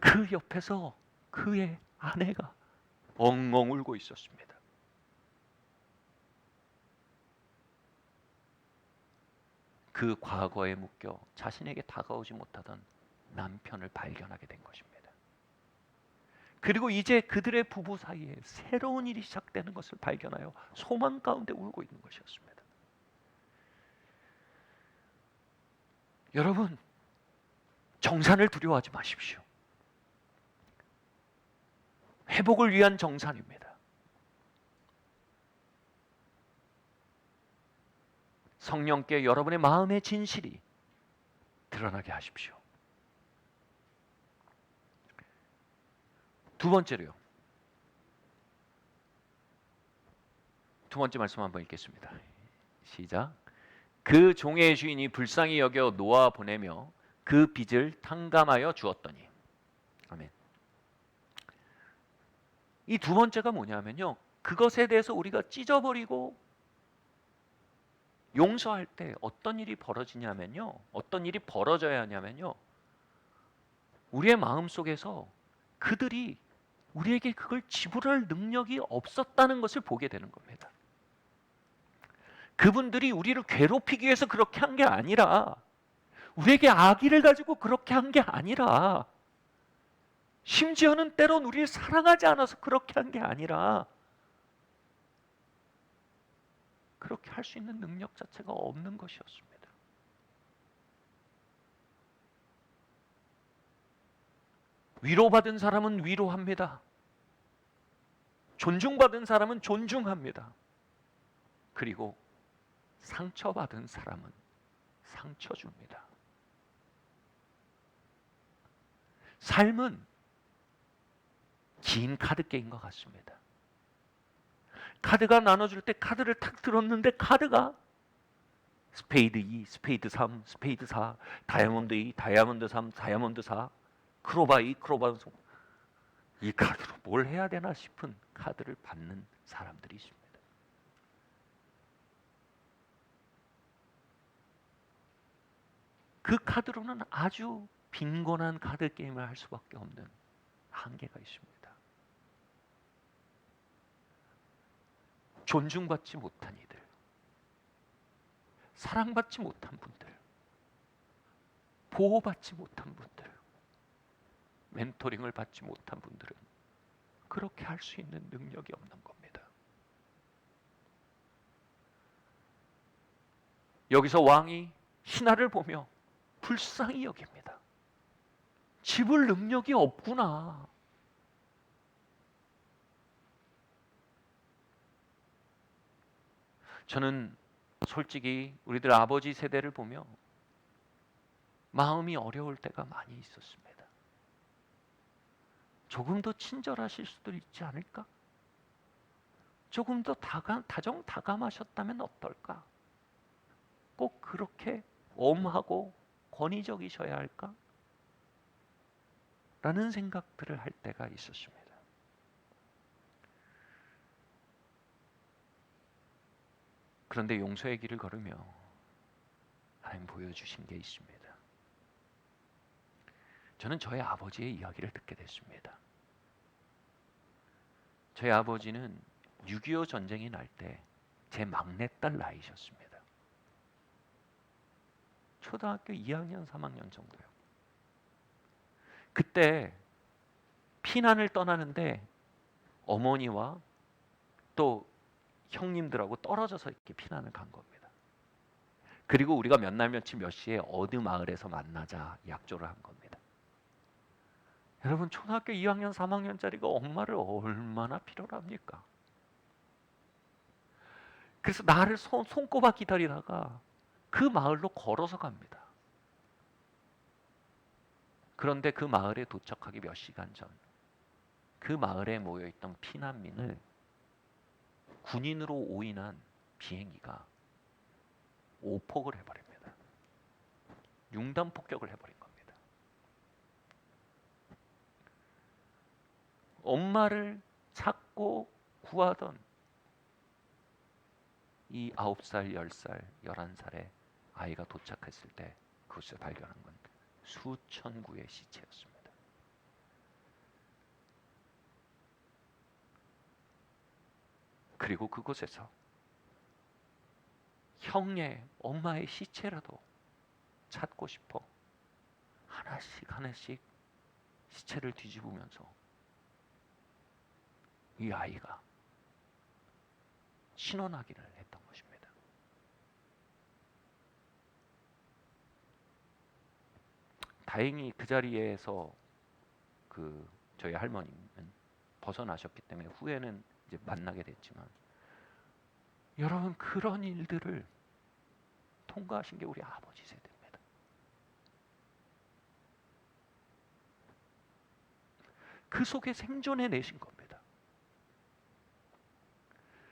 그 옆에서 그의 아내가 엉엉 울고 있었습니다. 그 과거에 묶여 자신에게 다가오지 못하던 남편을 발견하게 된 것입니다. 그리고 이제 그들의 부부 사이에 새로운 일이 시작되는 것을 발견하여 소망 가운데 울고 있는 것이었습니다. 여러분, 정산을 두려워하지 마십시오. 회복을 위한 정산입니다. 성령께 여러분의 마음의 진실이 드러나게 하십시오. 두 번째로요. 두 번째 말씀 한번 읽겠습니다. 시작. 그 종의 주인이 불쌍히 여겨 놓아 보내며 그 빚을 탕감하여 주었더니. 아멘. 이 두 번째가 뭐냐면요, 그것에 대해서 우리가 찢어버리고 용서할 때 어떤 일이 벌어지냐면요, 어떤 일이 벌어져야 하냐면요, 우리의 마음속에서 그들이 우리에게 그걸 지불할 능력이 없었다는 것을 보게 되는 겁니다. 그분들이 우리를 괴롭히기 위해서 그렇게 한 게 아니라, 우리에게 악의를 가지고 그렇게 한 게 아니라, 심지어는 때론 우리를 사랑하지 않아서 그렇게 한 게 아니라, 그렇게 할 수 있는 능력 자체가 없는 것이었습니다. 위로받은 사람은 위로합니다. 존중받은 사람은 존중합니다. 그리고 상처받은 사람은 상처 줍니다. 삶은 긴 카드 게임과 같습니다. 카드가 나눠줄 때 카드를 탁 들었는데 카드가 스페이드 2, 스페이드 3, 스페이드 4, 다이아몬드 2, 다이아몬드 3, 다이아몬드 4, 크로바 2, 크로바 3. 이 카드로 뭘 해야 되나 싶은 카드를 받는 사람들이 있습니다. 그 카드로는 아주 빈곤한 카드 게임을 할 수밖에 없는 한계가 있습니다. 존중받지 못한 이들, 사랑받지 못한 분들, 보호받지 못한 분들, 멘토링을 받지 못한 분들은 그렇게 할 수 있는 능력이 없는 겁니다. 여기서 왕이 신하를 보며 불쌍히 여깁니다. 지불 능력이 없구나. 저는 솔직히 우리들 아버지 세대를 보며 마음이 어려울 때가 많이 있었습니다. 조금 더 친절하실 수도 있지 않을까? 조금 더 다정다감하셨다면 어떨까? 꼭 그렇게 엄하고 권위적이셔야 할까? 라는 생각들을 할 때가 있었습니다. 그런데 용서의 길을 걸으며 하나님 보여주신 게 있습니다. 저는 저희 아버지의 이야기를 듣게 됐습니다. 저희 아버지는 6.25 전쟁이 날 때 제 막내딸 나이셨습니다. 초등학교 2학년, 3학년 정도요. 그때 피난을 떠나는데 어머니와 또 형님들하고 떨어져서 이렇게 피난을 간 겁니다. 그리고 우리가 몇 날 며칠 몇 시에 어느 마을에서 만나자 약조를 한 겁니다. 여러분, 초등학교 2학년, 3학년짜리가 엄마를 얼마나 필요로 합니까? 그래서 나를 손꼽아 기다리다가 그 마을로 걸어서 갑니다. 그런데 그 마을에 도착하기 몇 시간 전, 그 마을에 모여있던 피난민을 군인으로 오인한 비행기가 오폭을 해버립니다. 융단 폭격을 해버린 겁니다. 엄마를 찾고 구하던 이 9살, 10살, 11살의 아이가 도착했을 때 그곳에서 발견한 건 수천 구의 시체였습니다. 그리고 그곳에서 형의 엄마의 시체라도 찾고 싶어 하나씩 하나씩 시체를 뒤집으면서 이 아이가 신원 확인을 했던 것입니다. 다행히 그 자리에서 저희 할머니는 벗어나셨기 때문에 후에는 이제 만나게 됐지만, 여러분, 그런 일들을 통과하신 게 우리 아버지 세대입니다. 그 속에 생존해내신 겁니다.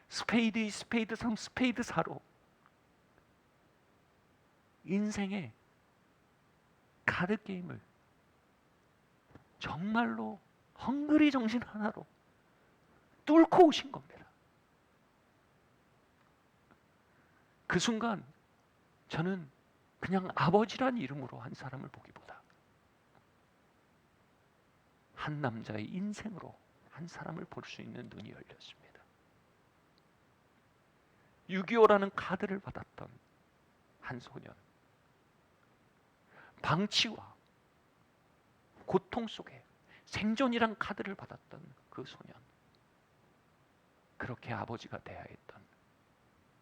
스페이드 2, 스페이드 3, 스페이드 4로 인생의 카드 게임을 정말로 헝그리 정신 하나로 뚫고 오신 겁니다. 그 순간 저는 그냥 아버지란 이름으로 한 사람을 보기보다 한 남자의 인생으로 한 사람을 볼 수 있는 눈이 열렸습니다. 6.25라는 카드를 받았던 한 소년, 방치와 고통 속에 생존이란 카드를 받았던 그 소년, 그렇게 아버지가 돼야 했던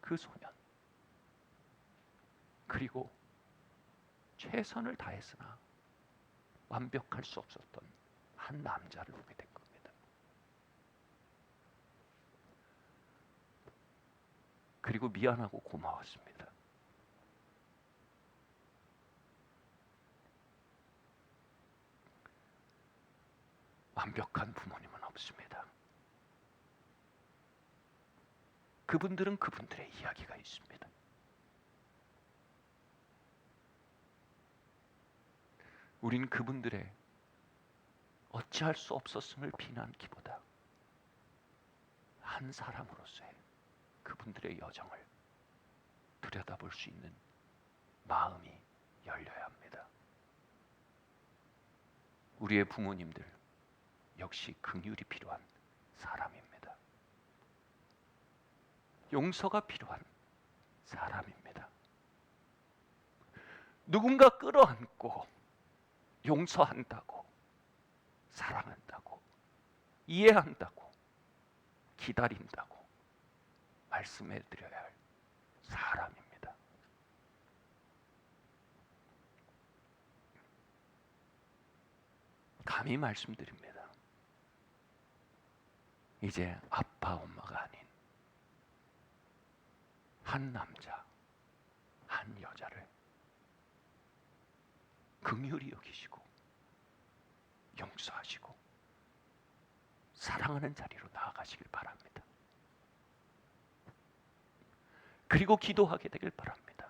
그 소년, 그리고 최선을 다했으나 완벽할 수 없었던 한 남자를 보게 된 겁니다. 그리고 미안하고 고마웠습니다. 완벽한 부모님은 없습니다. 그분들은 그분들의 이야기가 있습니다. 우린 그분들의 어찌할 수 없었음을 비난하기보다 한 사람으로서의 그분들의 여정을 들여다볼 수 있는 마음이 열려야 합니다. 우리의 부모님들 역시 긍휼이 필요한 사람입니다. 용서가 필요한 사람입니다. 누군가 끌어안고 용서한다고, 사랑한다고, 이해한다고, 기다린다고 말씀해 드려야 할 사람입니다. 감히 말씀드립니다. 이제 아빠, 엄마가 아닌 한 남자, 한 여자를 긍휼히 여기시고 용서하시고 사랑하는 자리로 나아가시길 바랍니다. 그리고 기도하게 되길 바랍니다.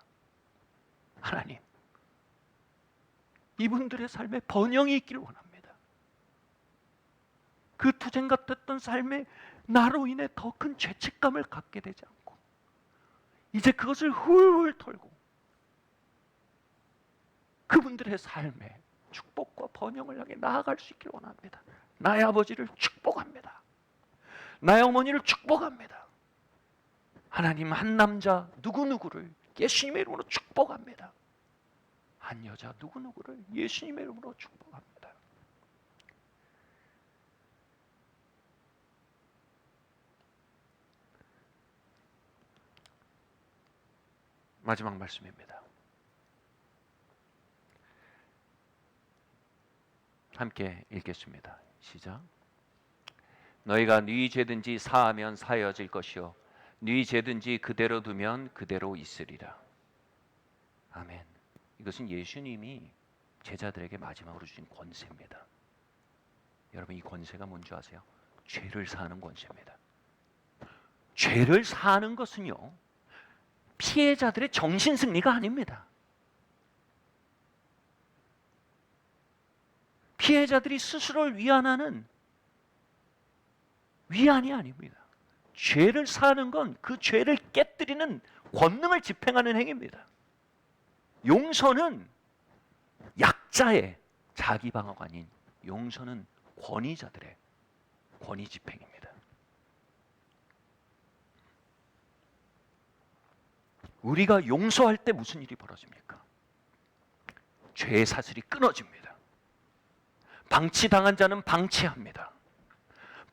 하나님, 이분들의 삶에 번영이 있기를 원합니다. 그 투쟁 같았던 삶에 나로 인해 더 큰 죄책감을 갖게 되지 않고 이제 그것을 훌훌 털고 그분들의 삶에 축복과 번영을 향해 나아갈 수 있기를 원합니다. 나의 아버지를 축복합니다. 나의 어머니를 축복합니다. 하나님, 한 남자 누구누구를 예수님의 이름으로 축복합니다. 한 여자 누구누구를 예수님의 이름으로 축복합니다. 마지막 말씀입니다. 함께 읽겠습니다. 시작. 너희가 네 죄든지 사하면 사여질 것이요 네 죄든지 그대로 두면 그대로 있으리라. 아멘. 이것은 예수님이 제자들에게 마지막으로 주신 권세입니다. 여러분, 이 권세가 뭔지 아세요? 죄를 사하는 권세입니다. 죄를 사하는 것은요, 피해자들의 정신승리가 아닙니다. 피해자들이 스스로를 위안하는 위안이 아닙니다. 죄를 사하는 건 그 죄를 깨뜨리는 권능을 집행하는 행위입니다. 용서는 약자의 자기 방어가 아닌 용서는 권위자들의 권위 집행입니다. 우리가 용서할 때 무슨 일이 벌어집니까? 죄의 사슬이 끊어집니다. 방치당한 자는 방치합니다.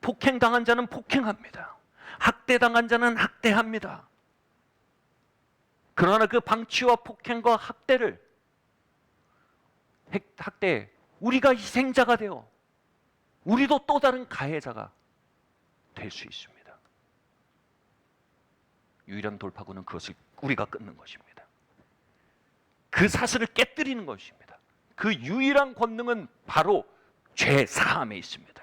폭행당한 자는 폭행합니다. 학대당한 자는 학대합니다. 그러나 그 방치와 폭행과 학대, 우리가 희생자가 되어 우리도 또 다른 가해자가 될 수 있습니다. 유일한 돌파구는 그것을 우리가 끊는 것입니다. 그 사슬을 깨뜨리는 것입니다. 그 유일한 권능은 바로 죄 사함에 있습니다.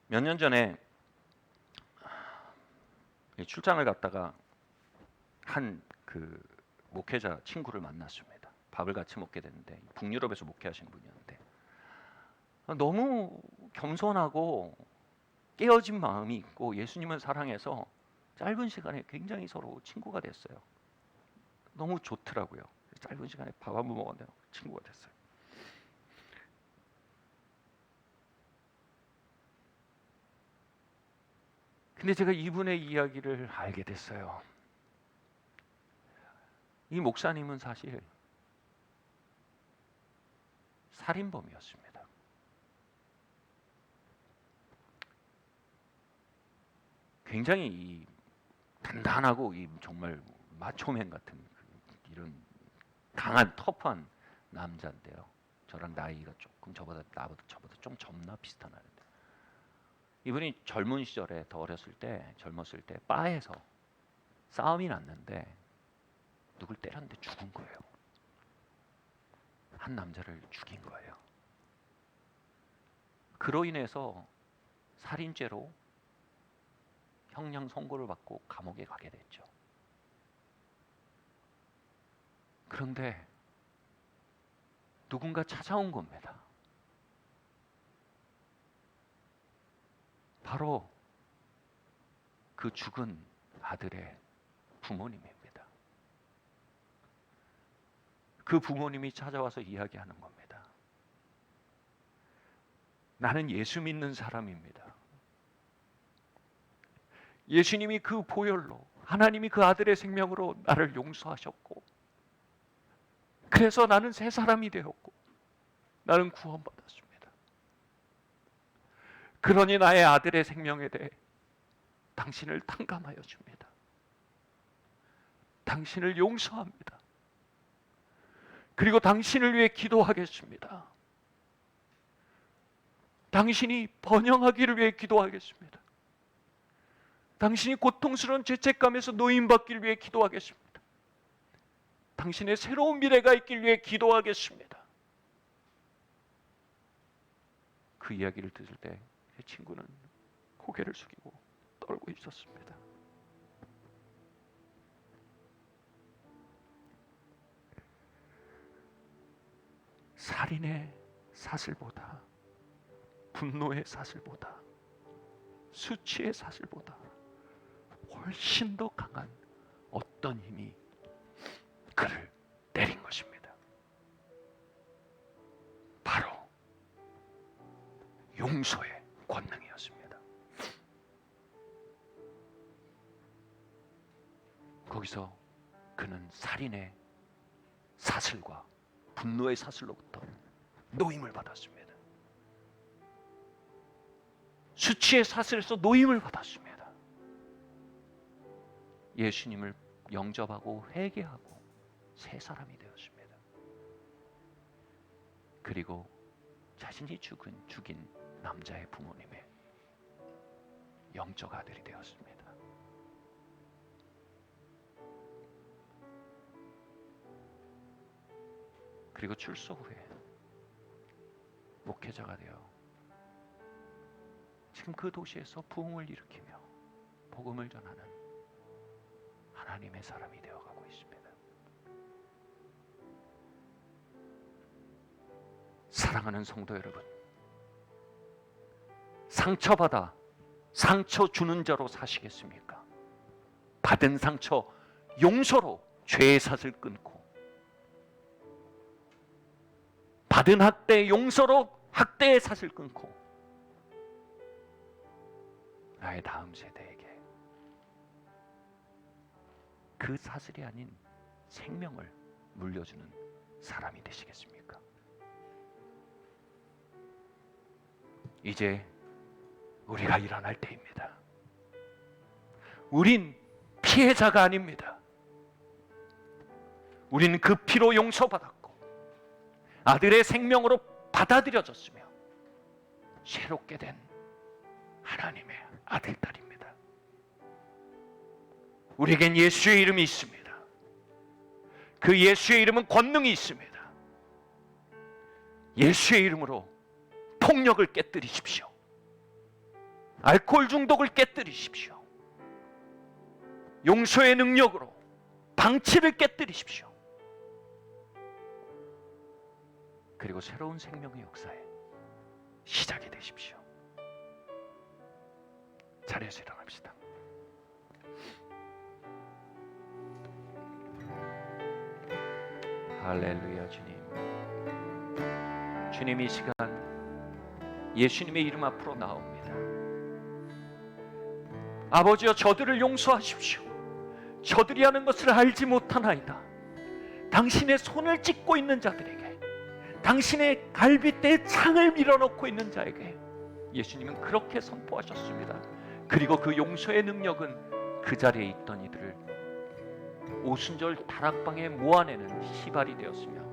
몇 년 전에 출장을 갔다가 한 목회자 친구를 만났습니다. 밥을 같이 먹게 됐는데 북유럽에서 목회하시는 분이었는데 너무 겸손하고 깨어진 마음이 있고 예수님을 사랑해서 짧은 시간에 굉장히 서로 친구가 됐어요. 너무 좋더라고요. 짧은 시간에 밥 한 번 먹었는데 친구가 됐어요. 근데 제가 이분의 이야기를 알게 됐어요. 이 목사님은 사실 살인범이었습니다. 굉장히 단단하고 정말 마초맨 같은 이런 강한 터프한 남자인데요. 저랑 나이가 조금 저보다 좀 젊나 비슷하나는데 이분이 젊은 시절에 더 젊었을 때 바에서 싸움이 났는데 누굴 때렸는데 죽은 거예요. 한 남자를 죽인 거예요. 그로 인해서 살인죄로 형량 선고를 받고 감옥에 가게 됐죠. 그런데 누군가 찾아온 겁니다. 바로 그 죽은 아들의 부모님입니다. 그 부모님이 찾아와서 이야기하는 겁니다. 나는 예수 믿는 사람입니다. 예수님이 그 보혈로 하나님이 그 아들의 생명으로 나를 용서하셨고 그래서 나는 새 사람이 되었고 나는 구원받았습니다. 그러니 나의 아들의 생명에 대해 당신을 탕감하여 줍니다. 당신을 용서합니다. 그리고 당신을 위해 기도하겠습니다. 당신이 번영하기를 위해 기도하겠습니다. 당신이 고통스러운 죄책감에서 노임받기를 위해 기도하겠습니다. 당신의 새로운 미래가 있길 위해 기도하겠습니다. 그 이야기를 들을 때 제 친구는 고개를 숙이고 떨고 있었습니다. 살인의 사슬보다, 분노의 사슬보다, 수치의 사슬보다 훨씬 더 강한 어떤 힘이 그를 때린 것입니다. 바로 용서의 권능이었습니다. 거기서 그는 살인의 사슬과 분노의 사슬로부터 노임을 받았습니다. 수치의 사슬에서 노임을 받았습니다. 예수님을 영접하고 회개하고 새 사람이 되었습니다. 그리고 자신이 죽인 남자의 부모님의 영적 아들이 되었습니다. 그리고 출소 후에 목회자가 되어 지금 그 도시에서 부흥을 일으키며 복음을 전하는 하나님의 사람이 되어가고 있습니다. 사랑하는 성도 여러분, 상처받아 상처 주는 자로 사시겠습니까? 받은 상처 용서로 죄의 사슬 끊고, 받은 학대 용서로 학대의 사슬 끊고, 나의 다음 세대에게 그 사슬이 아닌 생명을 물려주는 사람이 되시겠습니까? 이제 우리가 일어날 때입니다. 우린 피해자가 아닙니다. 우린 그 피로 용서받았고 아들의 생명으로 받아들여졌으며 새롭게 된 하나님의 아들, 딸입니다. 우리에겐 예수의 이름이 있습니다. 그 예수의 이름은 권능이 있습니다. 예수의 이름으로 폭력을 깨뜨리십시오. 알코올 중독을 깨뜨리십시오. 용서의 능력으로 방치를 깨뜨리십시오. 그리고 새로운 생명의 역사에 시작이 되십시오. 자리에서 일어납시다. 할렐루야. 주님, 이 시간 예수님의 이름 앞으로 나옵니다. 아버지여, 저들을 용서하십시오. 저들이 하는 것을 알지 못하나이다. 당신의 손을 찢고 있는 자들에게, 당신의 갈빗대에 창을 밀어넣고 있는 자에게 예수님은 그렇게 선포하셨습니다. 그리고 그 용서의 능력은 그 자리에 있던 이들을 오순절 다락방에 모아내는 시발이 되었으며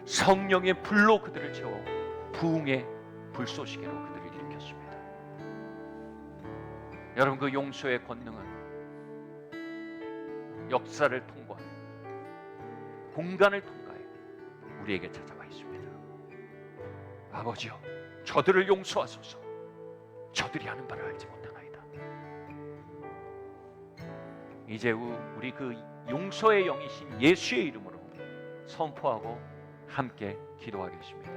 성령의 불로 그들을 채워 부흥의 불쏘시개로 그들을 일으켰습니다. 여러분, 그 용서의 권능은 역사를 통과해, 공간을 통과해 우리에게 찾아와 있습니다. 아버지여, 저들을 용서하소서. 저들이 하는 바를 알지 못하나이다. 이제 우리 그 용서의 영이신 예수의 이름으로 선포하고 함께 기도하겠습니다.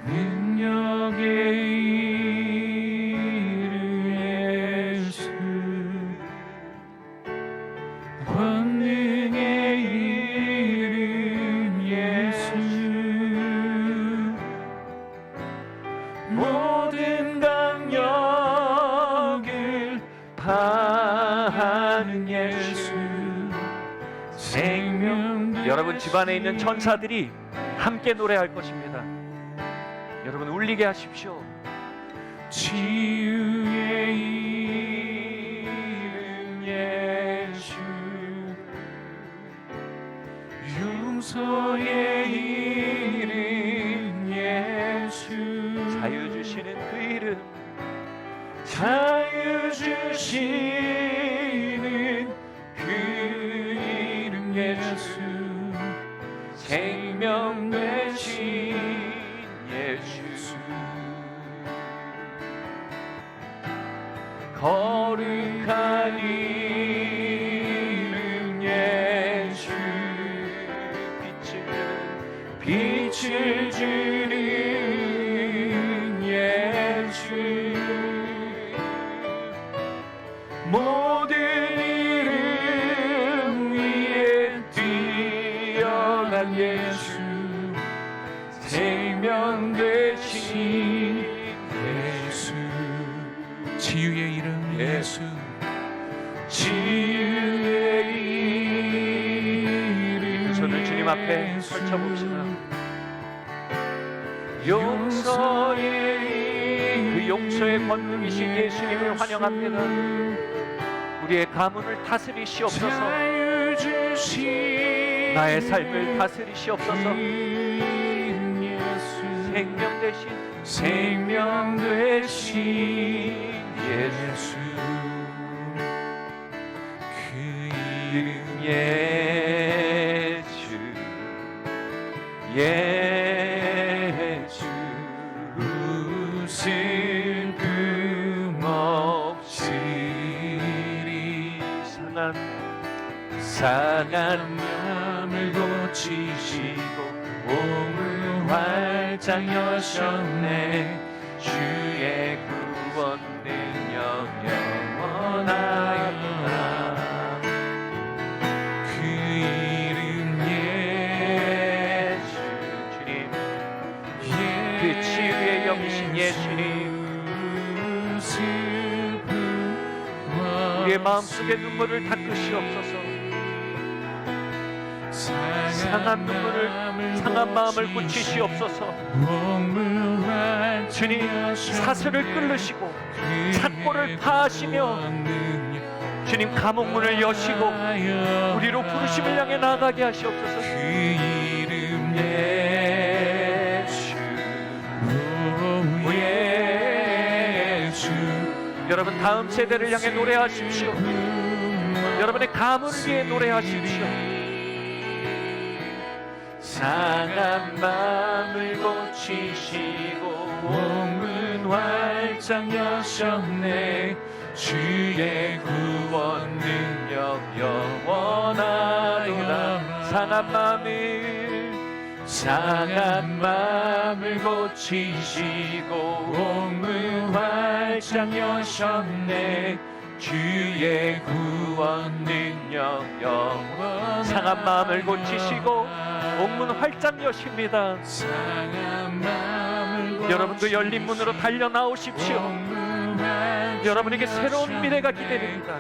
능력의 이름 예수, 권능의 이름 예수, 모든 강력을 파하는 예수, 생명. 여러분, 집안에 있는 천사들이 함께 노래할 것입니다. 여러분, 울리게 하십시오. 치유의 이름 예수, 용서의 이름 예수, 자유 주시는 주시는 그 이름, 자유 주시는 그 이름 예수, 생명 되신 예수, 거룩한 이름 예수, 빛을 주는 예수, 모든 이름 위에 뛰어난 예수, 생명 되신 예수, 치유의 이름 예수, 치유의 이름, 손을 주님 앞에 펼쳐봅시다. 용서의 그 용서의 권능이신 예수님을 환영합니다. 우리의 가문을 다스리시옵소서. 자유 주신 나의 삶을 다스리시옵소서. 예수, 생명 대신 생명 되신 예수, 그 이름 예수, 예수, 슬픔 없으리, 상한 마음을 고치시고 몸을 활짝 여셨네. 주의 구원 능력 영원하여라. 그 이름 예수, 주님, 그 치유의 영이신 예수님, 우리의 마음속의 눈물을 닦으시옵소서. 상한 눈물을, 상한 마음을 고치시옵소서. 주님, 사슬을 끊으시고 착고를 파하시며 주님, 감옥문을 여시고 우리로 부르심을 향해 나아가게 하시옵소서. 그 이름 예수, 오 예수, 여러분, 다음 세대를 향해 노래하십시오. 여러분의 가문을 위해 노래하십시오. 상한 마음을 고치시고 몸은 활짝 여셨네. 주의 구원 능력 영원하여라. 상한 마음을 고치시고 몸은 활짝 여셨네. 주의 구원 능력 영원하여라. 상한 마음을 고치시고 옥문 활짝 여십니다. 여러분도 열린 문으로 달려 나오십시오. 여러분에게 새로운 미래가 기다립니다.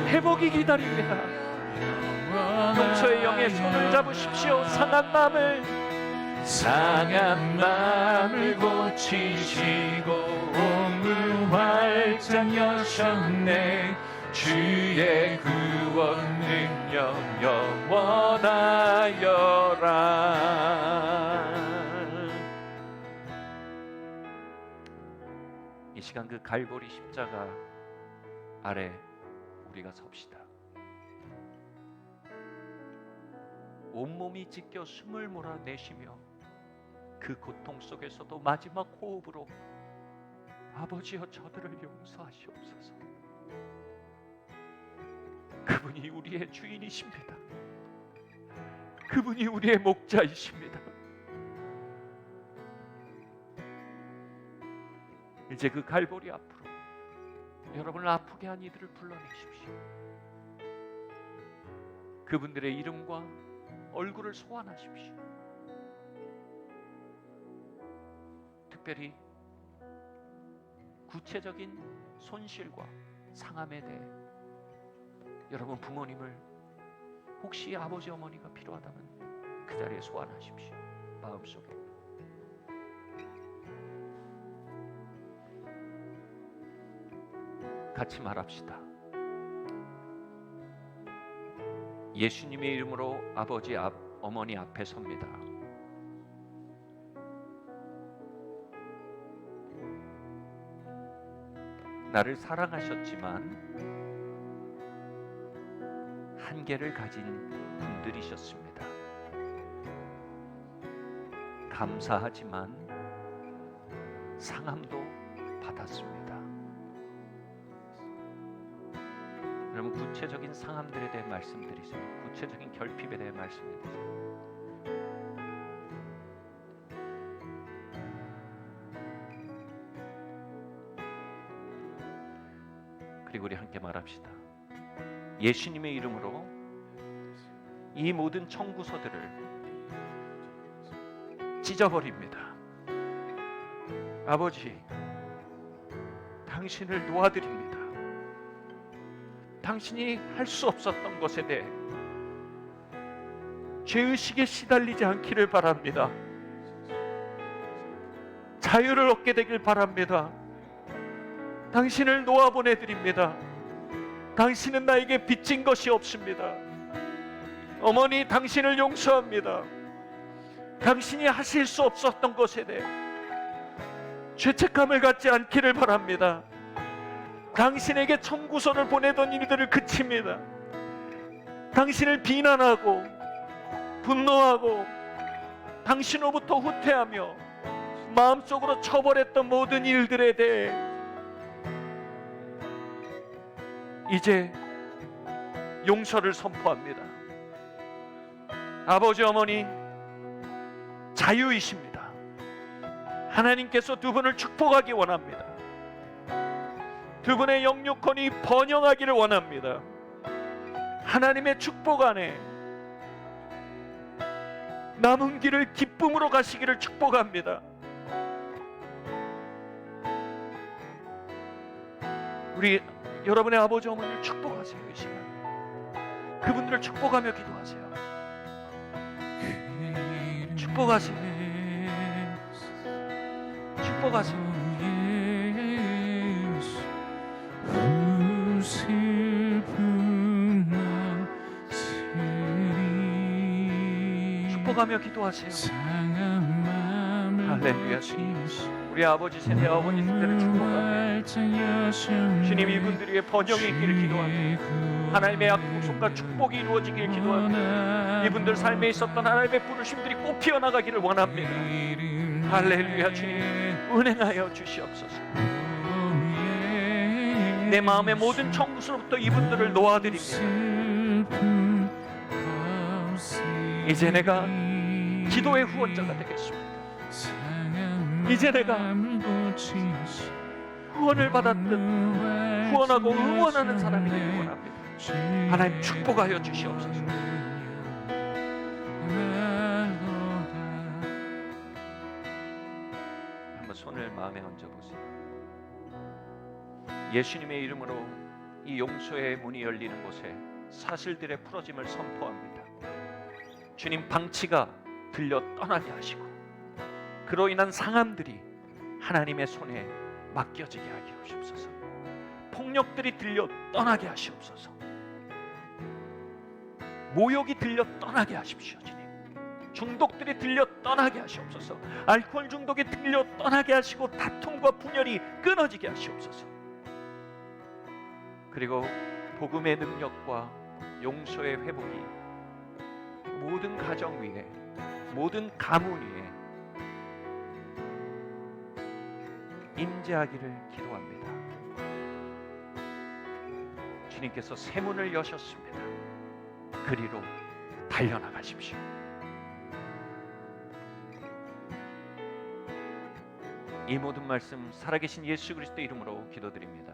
회복이 기다립니다. 용서의 영에 손을 잡으십시오. 상한 마음을 고치시고 온문 활짝 여셨네. 주의 구원 능력 영원하여라. 이 시간 그 갈보리 십자가 아래 우리가 섭시다. 온몸이 찢겨 숨을 몰아내시며 그 고통 속에서도 마지막 호흡으로 아버지여 저들을 용서하시옵소서. 그분이 우리의 주인이십니다. 그분이 우리의 목자이십니다. 이제 그 갈보리 앞으로 여러분을 아프게 한 이들을 불러내십시오. 그분들의 이름과 얼굴을 소환하십시오. 특별히 구체적인 손실과 상함에 대해 여러분 부모님을 혹시 아버지 어머니가 필요하다면 그 자리에 소환하십시오. 마음속에 같이 말합시다. 예수님의 이름으로 아버지 어머니 앞에 섭니다. 나를 사랑하셨지만 한계를 가진 분들이셨습니다. 감사하지만 상함도 받았습니다. 여러분, 구체적인 상함들에 대해 말씀드리세요. 구체적인 결핍에 대해 말씀드리세요. 그리고 우리 함께 말합시다. 예수님의 이름으로 이 모든 청구서들을 찢어버립니다. 아버지, 당신을 놓아드립니다. 당신이 할 수 없었던 것에 대해 죄의식에 시달리지 않기를 바랍니다. 자유를 얻게 되길 바랍니다. 당신을 놓아보내드립니다. 당신은 나에게 빚진 것이 없습니다. 어머니, 당신을 용서합니다. 당신이 하실 수 없었던 것에 대해 죄책감을 갖지 않기를 바랍니다. 당신에게 청구서를 보내던 일들을 그칩니다. 당신을 비난하고 분노하고 당신으로부터 후퇴하며 마음속으로 처벌했던 모든 일들에 대해 이제 용서를 선포합니다. 아버지, 어머니, 자유이십니다. 하나님께서 두 분을 축복하기 원합니다. 두 분의 영육혼이 번영하기를 원합니다. 하나님의 축복 안에 남은 길을 기쁨으로 가시기를 축복합니다. 우리 여러분의 아버지 어머니를 축복하세요. 이 시간 그분들을 축복하며 기도하세요. 축복하세요. 축복하세요. 축복하며 기도하세요. 할렐루야. 우리 아버지 세대 어머니 세대를 축복합니다. 주님, 이분들 위해 번영의 길을 기도합니다. 하나님의 약속과 축복이 이루어지길 기도합니다. 이분들 삶에 있었던 하나님의 부르심들이 꼭 피어나가기를 원합니다. 할렐루야. 주님, 은행하여 주시옵소서. 내 마음의 모든 청구서로부터 이분들을 놓아드립니다. 이제 내가 기도의 후원자가 되겠습니다. 이제 내가 후원을 받았듯 후원하고 응원하는 사람이 되길 원합니다. 하나님, 축복하여 주시옵소서. 한번 손을 마음에 얹어보세요. 예수님의 이름으로 이 용서의 문이 열리는 곳에 사실들의 풀어짐을 선포합니다. 주님, 방치가 들려 떠나게 하시고 그로 인한 상함들이 하나님의 손에 맡겨지게 하게 하시옵소서. 폭력들이 들려 떠나게 하시옵소서. 모욕이 들려 떠나게 하십시오. 주님, 중독들이 들려 떠나게 하시옵소서. 알코올 중독이 들려 떠나게 하시고 다툼과 분열이 끊어지게 하시옵소서. 그리고 복음의 능력과 용서의 회복이 모든 가정 위에, 모든 가문 위에 임재하기를 기도합니다. 주님께서 새 문을 여셨습니다. 그리로 달려나가십시오. 이 모든 말씀 살아계신 예수 그리스도 이름으로 기도드립니다.